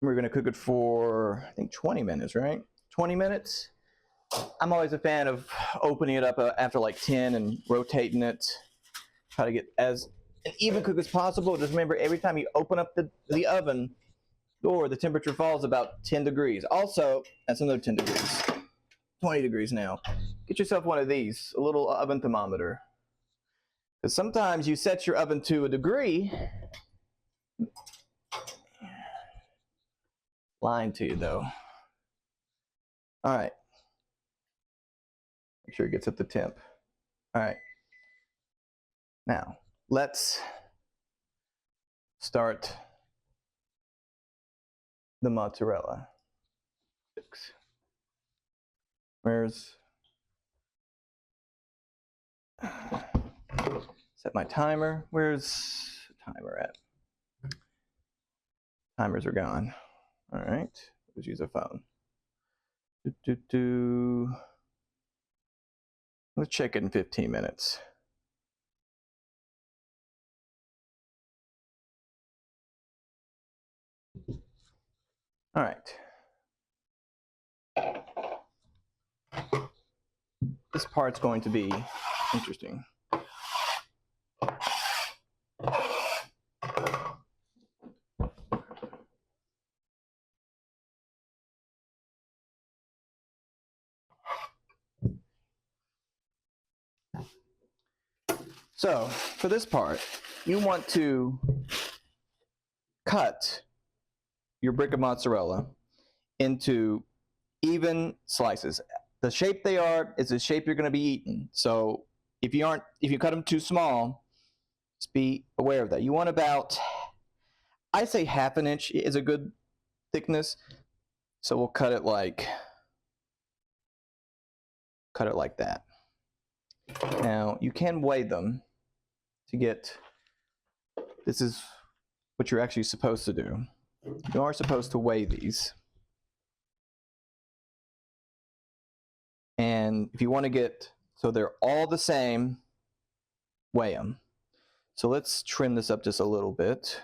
We're gonna cook it for, I think, 20 minutes, right? 20 minutes. I'm always a fan of opening it up after like 10 and rotating it. Try to get as an even cook as possible. Just remember, every time you open up the oven door, the temperature falls about 10 degrees. Also, that's another 10 degrees. 20 degrees now. Get yourself one of these, a little oven thermometer. Because sometimes you set your oven to a degree. Lying to you though. All right. Make sure it gets up to temp. All right. Now, let's start the mozzarella. Set my timer. Where's the timer at? Timers are gone. All right, let's use a phone. Let's check it in 15 minutes. All right. This part's going to be interesting. So for this part, you want to cut your brick of mozzarella into even slices. The shape they are is the shape you're going to be eating. So if you cut them too small, just be aware of that. You want about, I say half an inch is a good thickness. So we'll cut it like that. Now you can weigh them to get, this is what you're actually supposed to do. You are supposed to weigh these. And if you want to get, so they're all the same, weigh them. So let's trim this up just a little bit.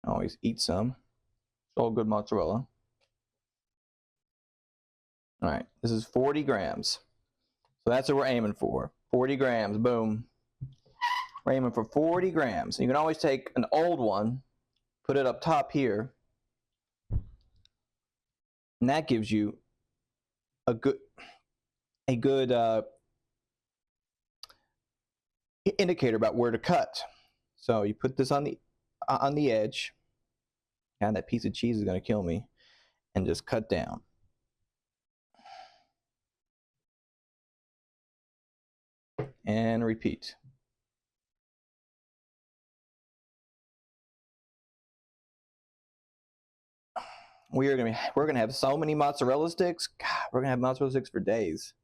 Always eat some. It's all good mozzarella. All right, this is 40 grams. So that's what we're aiming for. 40 grams, boom. We're aiming for 40 grams. You can always take an old one, put it up top here, and that gives you a good indicator about where to cut. So you put this on the edge. God, that piece of cheese is going to kill me. And just cut down. And repeat. We're gonna have so many mozzarella sticks. God, we're gonna have mozzarella sticks for days.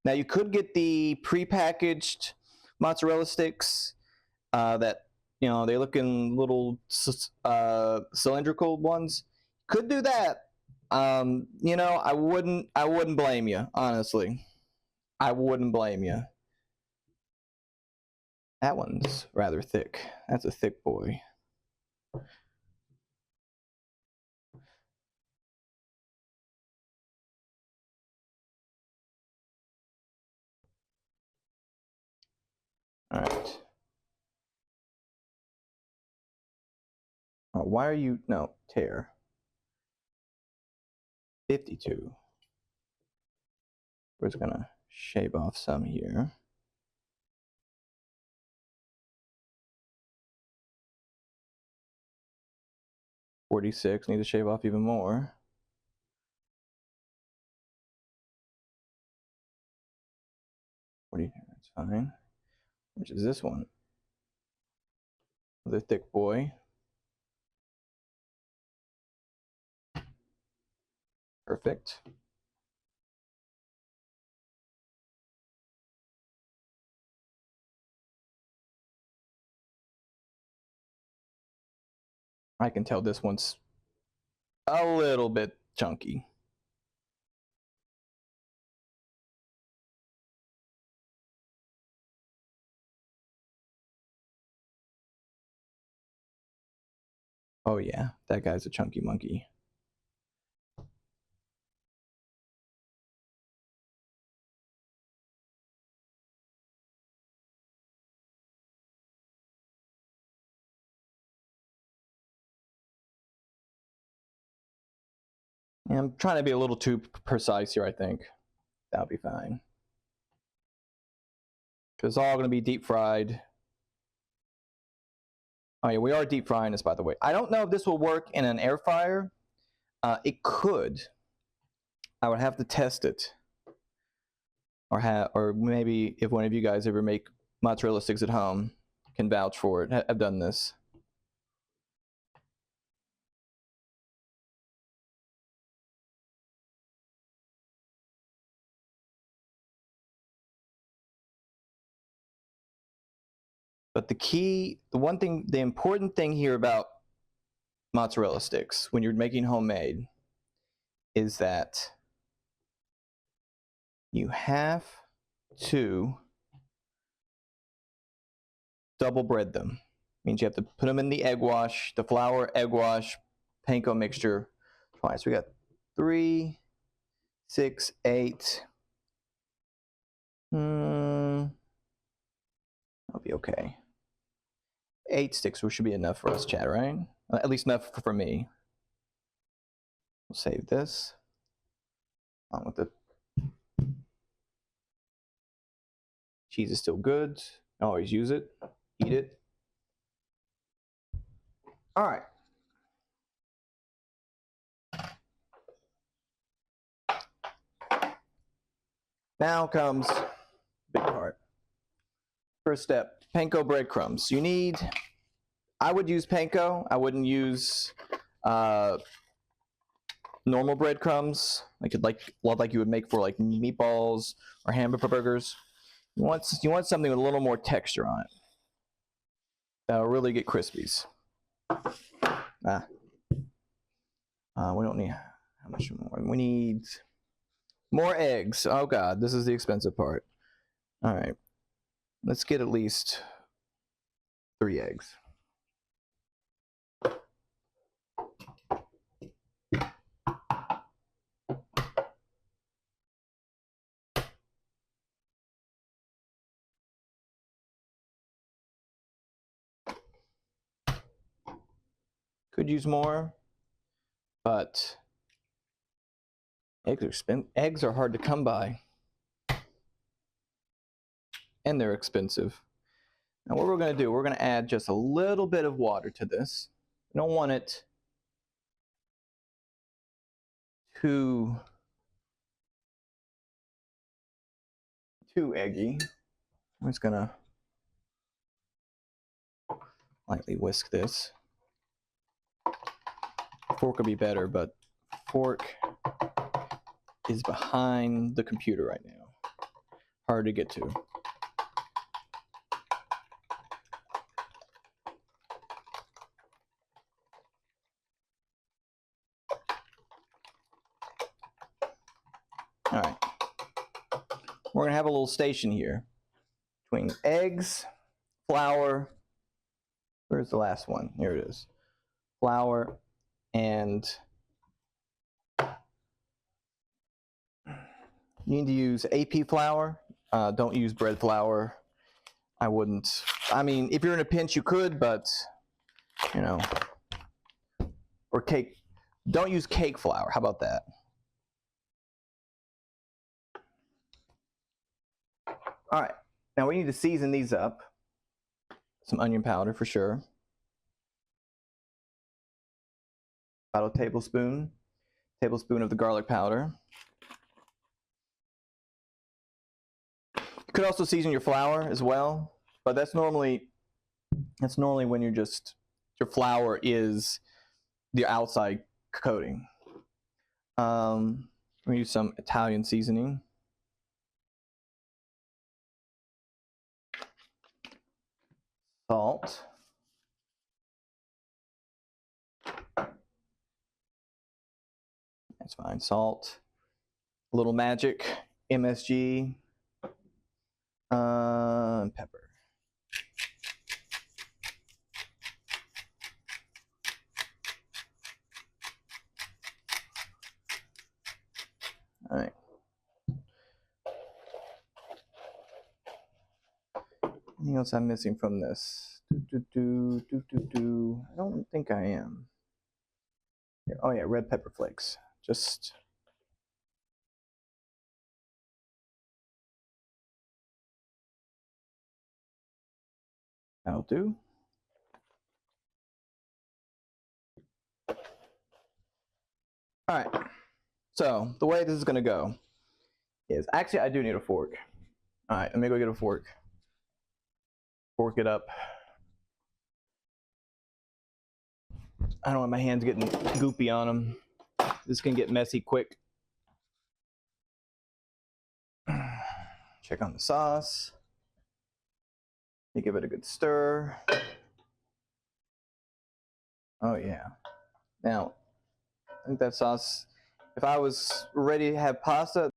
Now you could get the prepackaged mozzarella sticks that they look in little cylindrical ones. Could do that. I wouldn't blame you, honestly. I wouldn't blame you. That one's rather thick. That's a thick boy. All right. why are you, no, tear. 52. We're just gonna shave off some here. $46, need to shave off even more. That's fine. Which is this one? The thick boy. Perfect. I can tell this one's a little bit chunky. Oh yeah, that guy's a chunky monkey. Yeah, I'm trying to be a little too precise here, I think. That'll be fine. Because it's all going to be deep fried. Oh yeah, we are deep frying this, by the way. I don't know if this will work in an air fryer. It could. I would have to test it. Or maybe if one of you guys ever make mozzarella sticks at home, can vouch for it. I've done this. But the important thing here about mozzarella sticks when you're making homemade is that you have to double bread them. Means you have to put them in the egg wash, the flour, egg wash, panko mixture twice. We got 3, 6, 8. That'll be okay. 8 sticks should be enough for us, chat, right? At least enough for me. We'll save this. On with the cheese is still good. Always use it. Eat it. All right. Now comes the big part. First step, panko breadcrumbs. You need, I would use panko. I wouldn't use normal breadcrumbs, like you would make for like meatballs or hamburger burgers. You want something with a little more texture on it. That'll really get crispies. We don't need how much more. We need more eggs. Oh God, this is the expensive part. All right, let's get at least 3 eggs. Could use more, but eggs are hard to come by, and they're expensive. Now what we're going to do, we're going to add just a little bit of water to this. We don't want it too eggy. I'm just going to lightly whisk this. Fork would be better, but fork is behind the computer right now. Hard to get to. All right. We're going to have a little station here between eggs, flour. Where's the last one? Here it is. Flour and you need to use AP flour. Don't use bread flour. I wouldn't. I mean, if you're in a pinch, you could, but you know, or cake. Don't use cake flour. How about that? All right, now we need to season these up. Some onion powder for sure. About a tablespoon of the garlic powder. You could also season your flour as well, but that's normally when you're just, your flour is the outside coating. We use some Italian seasoning. Salt. That's fine. Salt. A little magic, MSG, and pepper. All right. Anything else I'm missing from this? I don't think I am. Here. Oh yeah, red pepper flakes. Just that'll do. All right. So the way this is gonna go is, actually I do need a fork. All right, let me go get a fork. Fork it up. I don't want my hands getting goopy on them. This can get messy quick. Check on the sauce. You give it a good stir. Oh yeah. Now, I think that sauce, if I was ready to have pasta,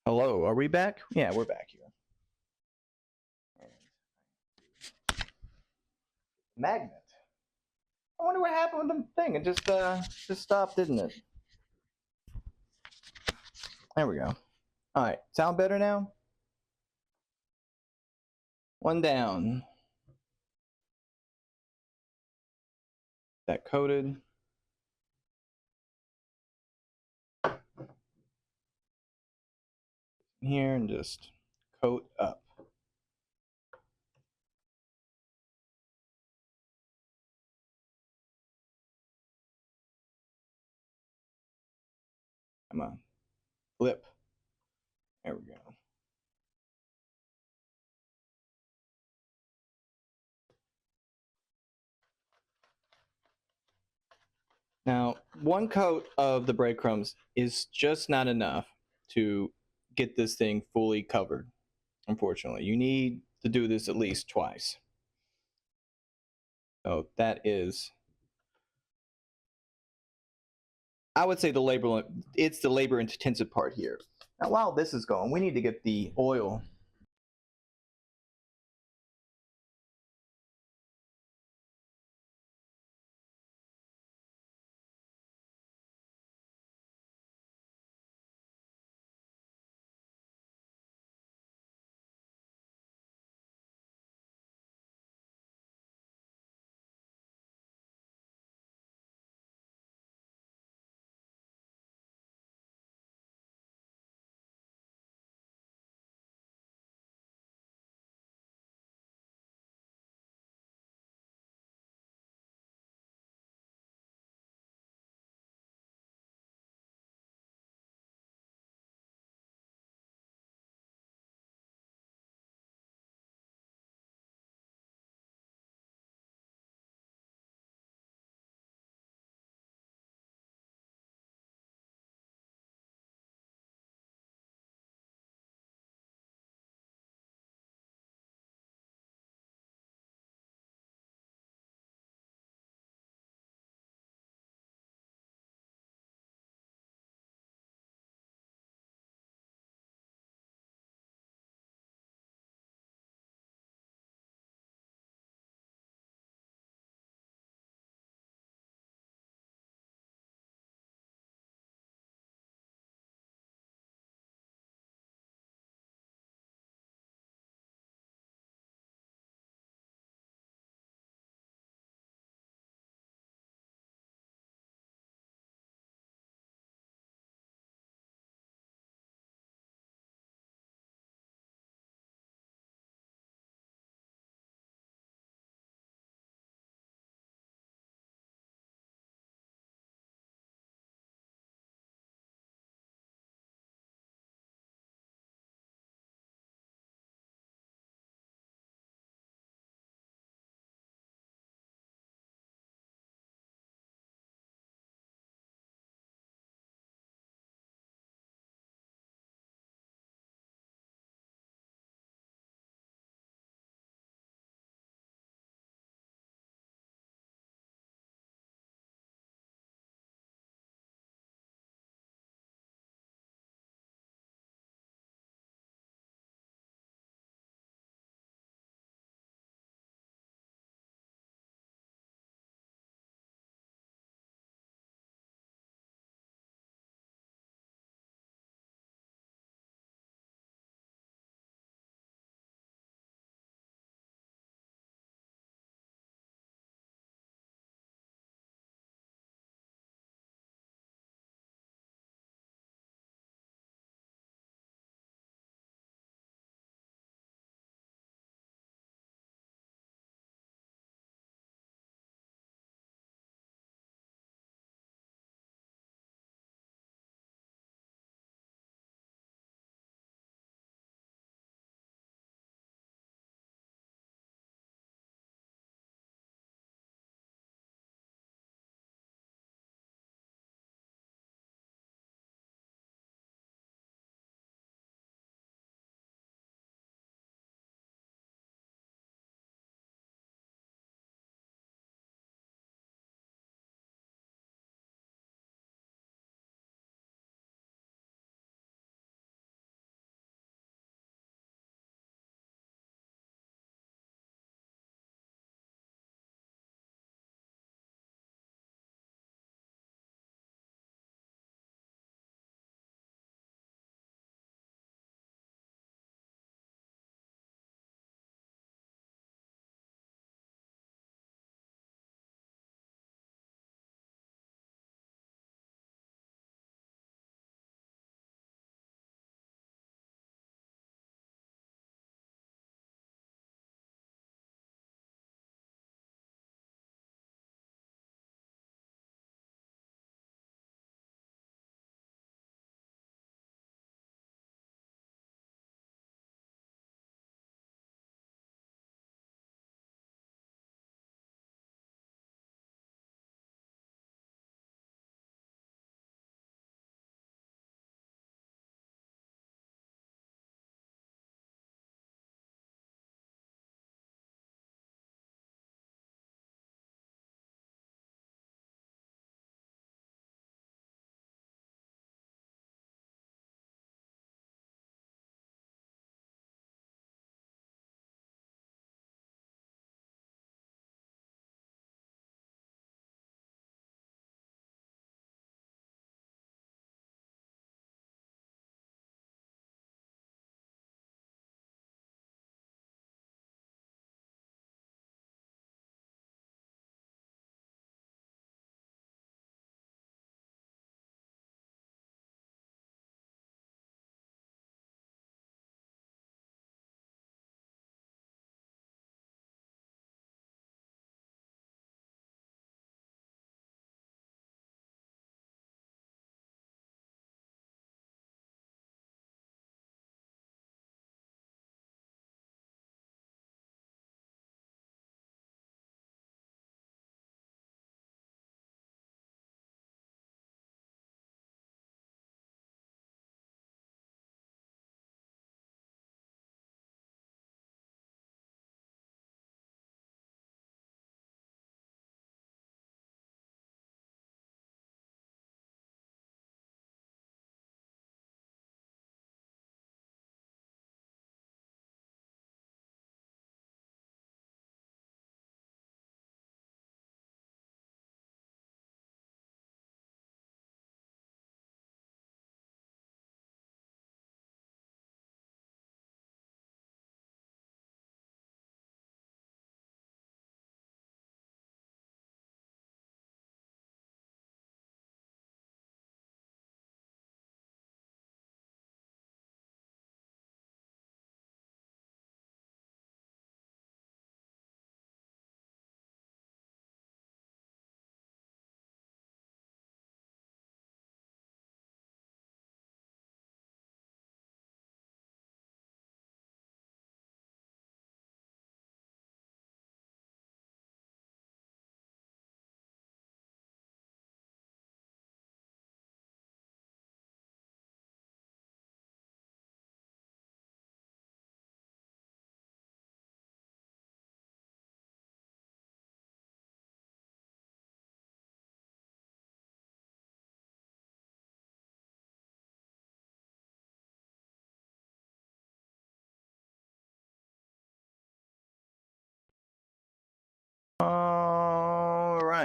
hello, are we back? Yeah, we're back here. Magnet. I wonder what happened with the thing. It just stopped, didn't it? There we go. All right, sound better now? One down. That coated. Here and just coat up. Come on, flip. There we go. Now, one coat of the breadcrumbs is just not enough to get this thing fully covered, unfortunately. You need to do this at least twice. So that is, I would say it's the labor intensive part here. Now, while this is going, we need to get the oil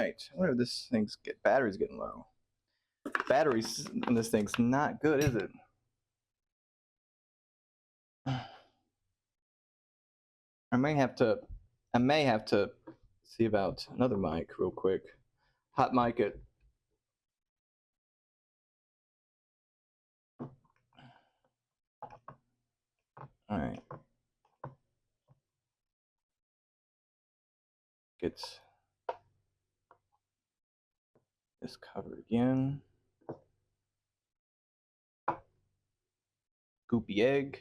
right. I wonder if this thing's battery's getting low. Batteries in this thing's not good, is it? I may have to see about another mic real quick. Hot mic it. All right. Get this covered again. Goopy egg.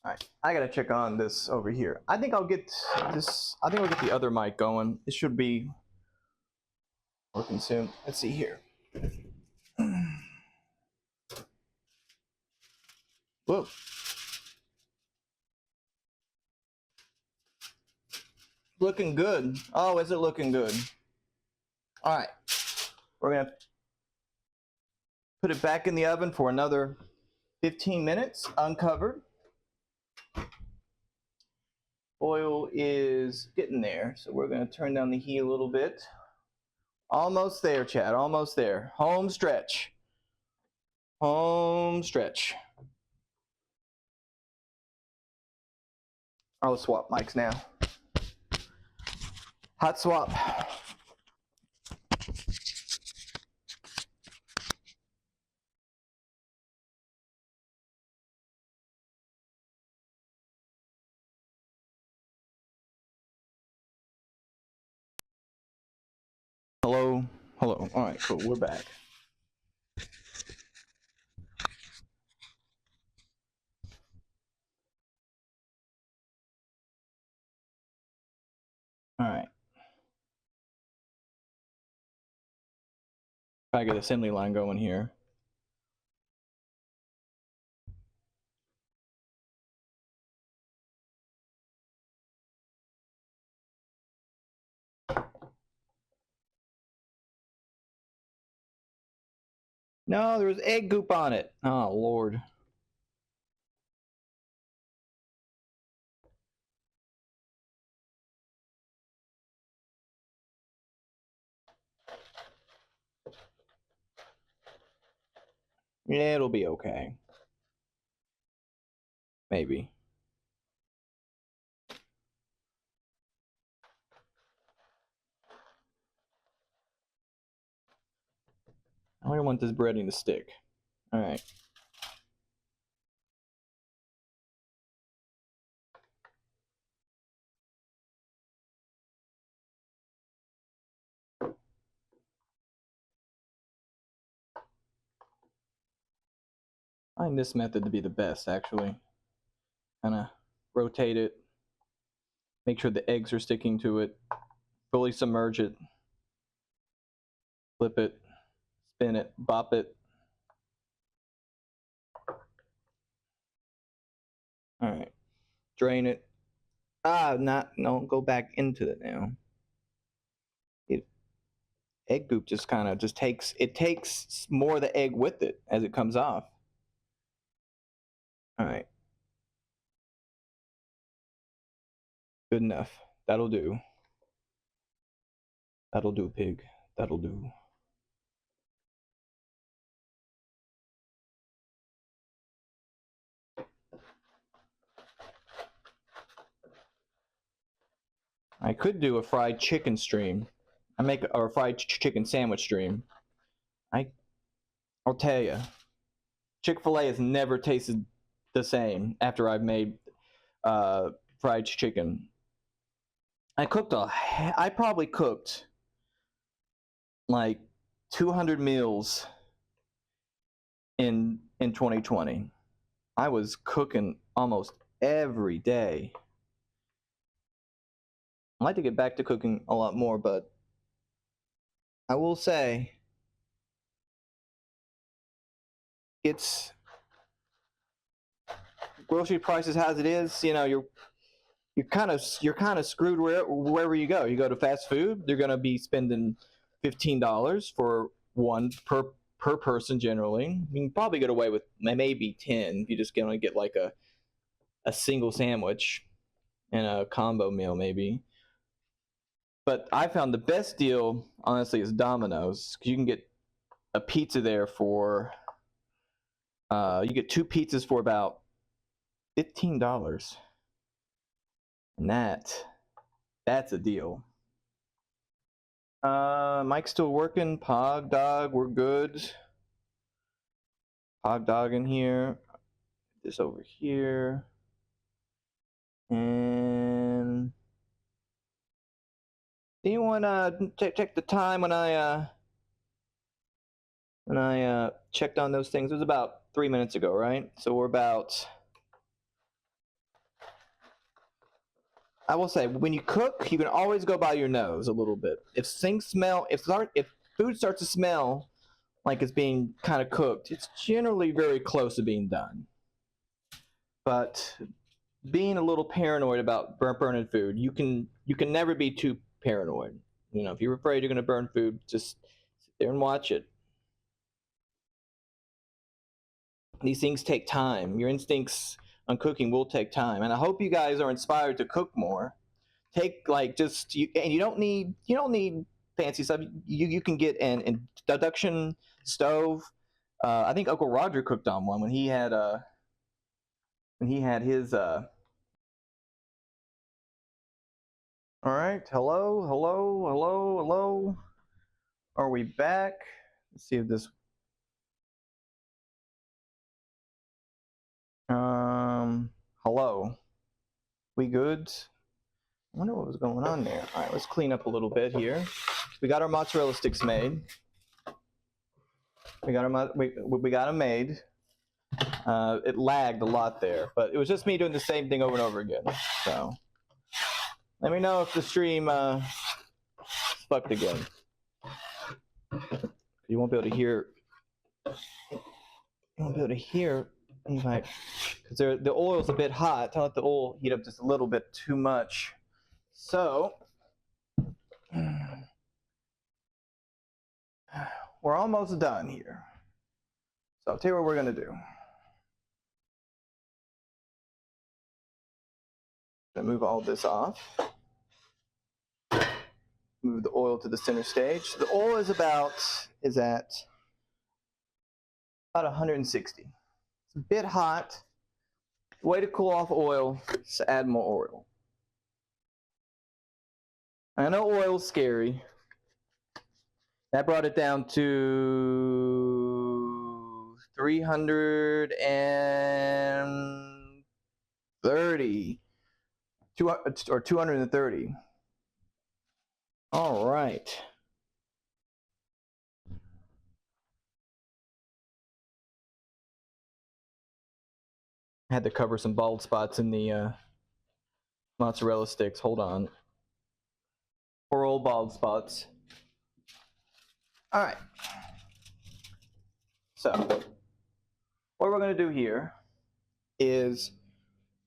All right, I gotta check on this over here. I think I'll get this. I think I'll get the other mic going. It should be working soon. Let's see here. Whoa. Looking good. Oh, is it looking good? All right, we're gonna put it back in the oven for another 15 minutes, uncovered. Oil is getting there, so we're gonna turn down the heat a little bit. Almost there, Chad, almost there. Home stretch. Home stretch. I'll swap mics now. Hot swap. Hello, hello. All right, cool, we're back. All right. I got assembly line going here. No, there was egg goop on it. Oh, Lord. Yeah, it'll be okay. Maybe. I only want this breading to stick. All right. I find this method to be the best, actually. Kind of rotate it. Make sure the eggs are sticking to it. Fully submerge it. Flip it. Spin it. Bop it. All right. Drain it. No, go back into it now. Egg goop just kind of takes more of the egg with it as it comes off. All right. Good enough. That'll do. That'll do, pig. That'll do. I could do a fried chicken stream. Or a fried chicken sandwich stream. I'll tell you, Chick-fil-A has never tasted the same after I've made fried chicken. I probably cooked like 200 meals in 2020. I was cooking almost every day. I'd like to get back to cooking a lot more, but I will say it's grocery prices as it is, you know, you're kind of screwed wherever you go. You go to fast food, you're going to be spending $15 for one per person generally. You can probably get away with maybe 10 if you just going to get like a single sandwich and a combo meal maybe. But I found the best deal, honestly, is Domino's. You can get a pizza there for, you get 2 pizzas for about $15. And that's a deal. Mike's still working. Pog Dog, we're good. Pog Dog in here. This over here. And anyone check the time when I checked on those things? It was about 3 minutes ago, right? So we're about, I will say, when you cook, you can always go by your nose a little bit. If things smell, if food starts to smell like it's being kind of cooked, it's generally very close to being done. But being a little paranoid about burning food, you can never be too paranoid. You know, if you're afraid you're going to burn food, just sit there and watch it. These things take time. Your instincts on cooking will take time, and I hope you guys are inspired to cook more. Take like and you don't need fancy stuff. You can get an induction stove. I think Uncle Roger cooked on one when he had his. All right, hello. Are we back? Let's see if this. Hello. We good? I wonder what was going on there. All right, let's clean up a little bit here. We got our mozzarella sticks made. We got them made. It lagged a lot there, but it was just me doing the same thing over and over again. So let me know if the stream fucked again. You won't be able to hear. You won't be able to hear anybody because the oil's a bit hot. Don't let the oil heat up just a little bit too much. So we're almost done here. So I'll tell you what we're gonna do. Gonna move all this off. Move the oil to the center stage. The oil is at about 160. It's a bit hot. The way to cool off oil is to add more oil. I know oil's scary. That brought it down to 330 or 230. All right. I had to cover some bald spots in the mozzarella sticks. Hold on. Poor old bald spots. All right. So what we're going to do here is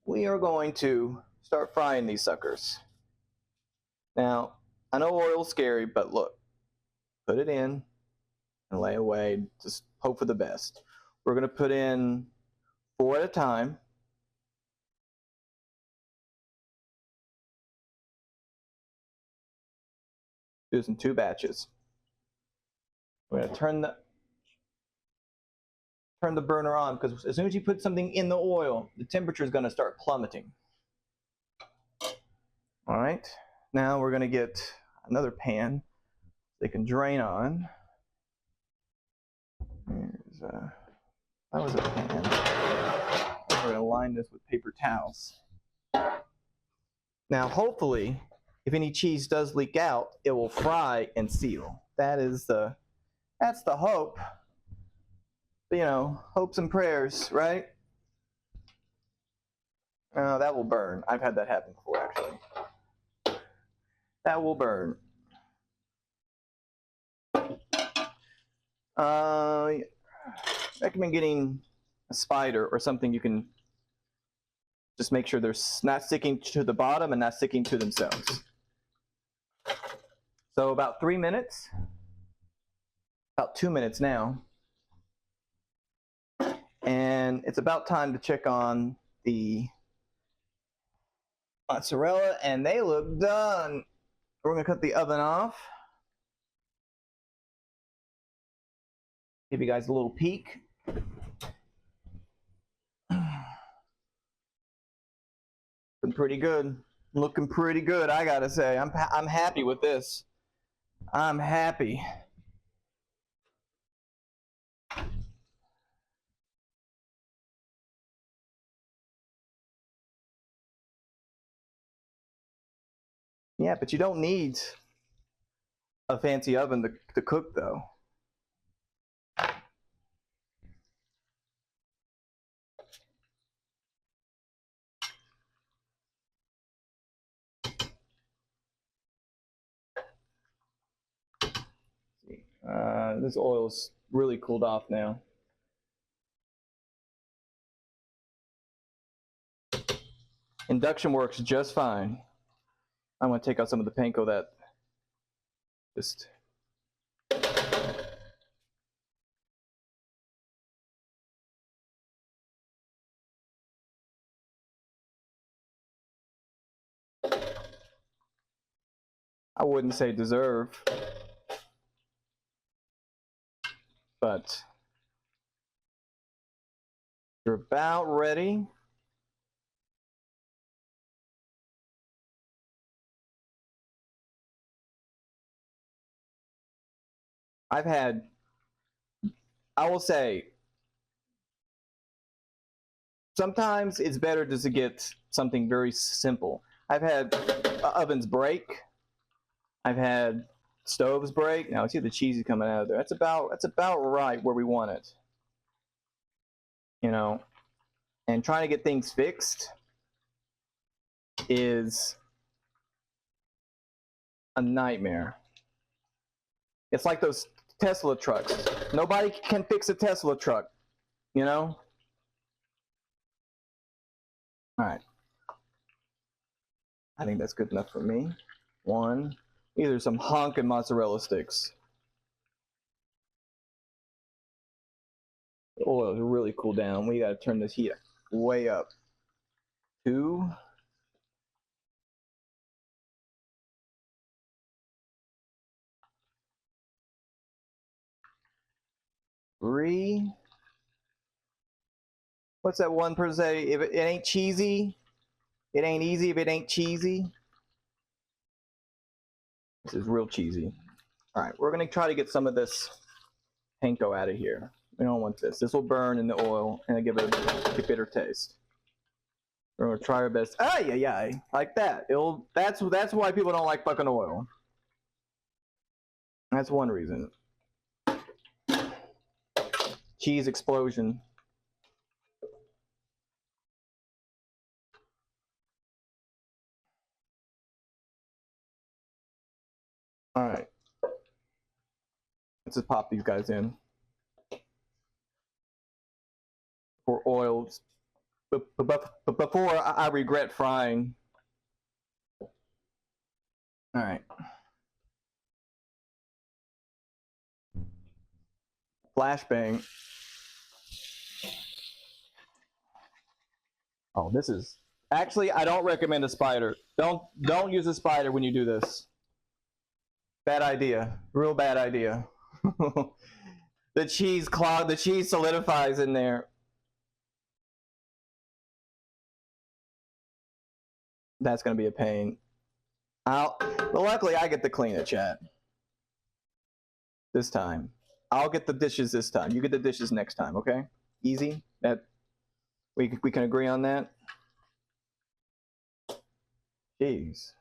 we are going to start frying these suckers. Now, I know oil's scary, but look, put it in and lay away. Just hope for the best. We're going to put in 4 at a time. Do this in 2 batches. We're going to turn the burner on because as soon as you put something in the oil, the temperature is going to start plummeting. All right. Now we're going to get another pan they can drain on. That was a pan. We're going to line this with paper towels. Now, hopefully, if any cheese does leak out, it will fry and seal. That's the hope. You know, hopes and prayers, right? That will burn. I've had that happen before, actually. That will burn. Recommend getting a spider or something you can Just make sure they're not sticking to the bottom and not sticking to themselves. So about 3 minutes, about 2 minutes now. And it's about time to check on the mozzarella, and they look done. We're gonna cut the oven off. Give you guys a little peek. Looking pretty good. Looking pretty good, I gotta say. I'm happy with this. I'm happy. Yeah, but you don't need a fancy oven to cook, though. This oil's really cooled off now. Induction works just fine. I'm going to take out some of the panko that just... I wouldn't say deserve, but you're about ready. I will say, sometimes it's better just to get something very simple. I've had ovens break. I've had stoves break. Now see the cheese is coming out of there. That's about right where we want it. You know, and trying to get things fixed is a nightmare. It's like those Tesla trucks. Nobody can fix a Tesla truck, you know? All right. I think that's good enough for me. One. These are some honkin' mozzarella sticks. The oil is really cool down. We gotta turn this heat way up. 2. 3. What's that one person say? If it ain't cheesy, it ain't easy if it ain't cheesy. This is real cheesy. All right, we're gonna try to get some of this panko out of here. We don't want this. This will burn in the oil and give it a bitter taste. We're gonna try our best. Yeah, like that. That's why people don't like fucking oil. That's one reason. Cheese explosion. All right. Let's just pop these guys in. For oils. But before I regret frying. All right. Flashbang. Oh, this is actually, I don't recommend a spider. Don't use a spider when you do this. Bad idea. Real bad idea. The cheese solidifies in there. That's gonna be a pain. But luckily I get to clean it, chat. This time. I'll get the dishes this time. You get the dishes next time, okay? Easy? That we can agree on that? Jeez.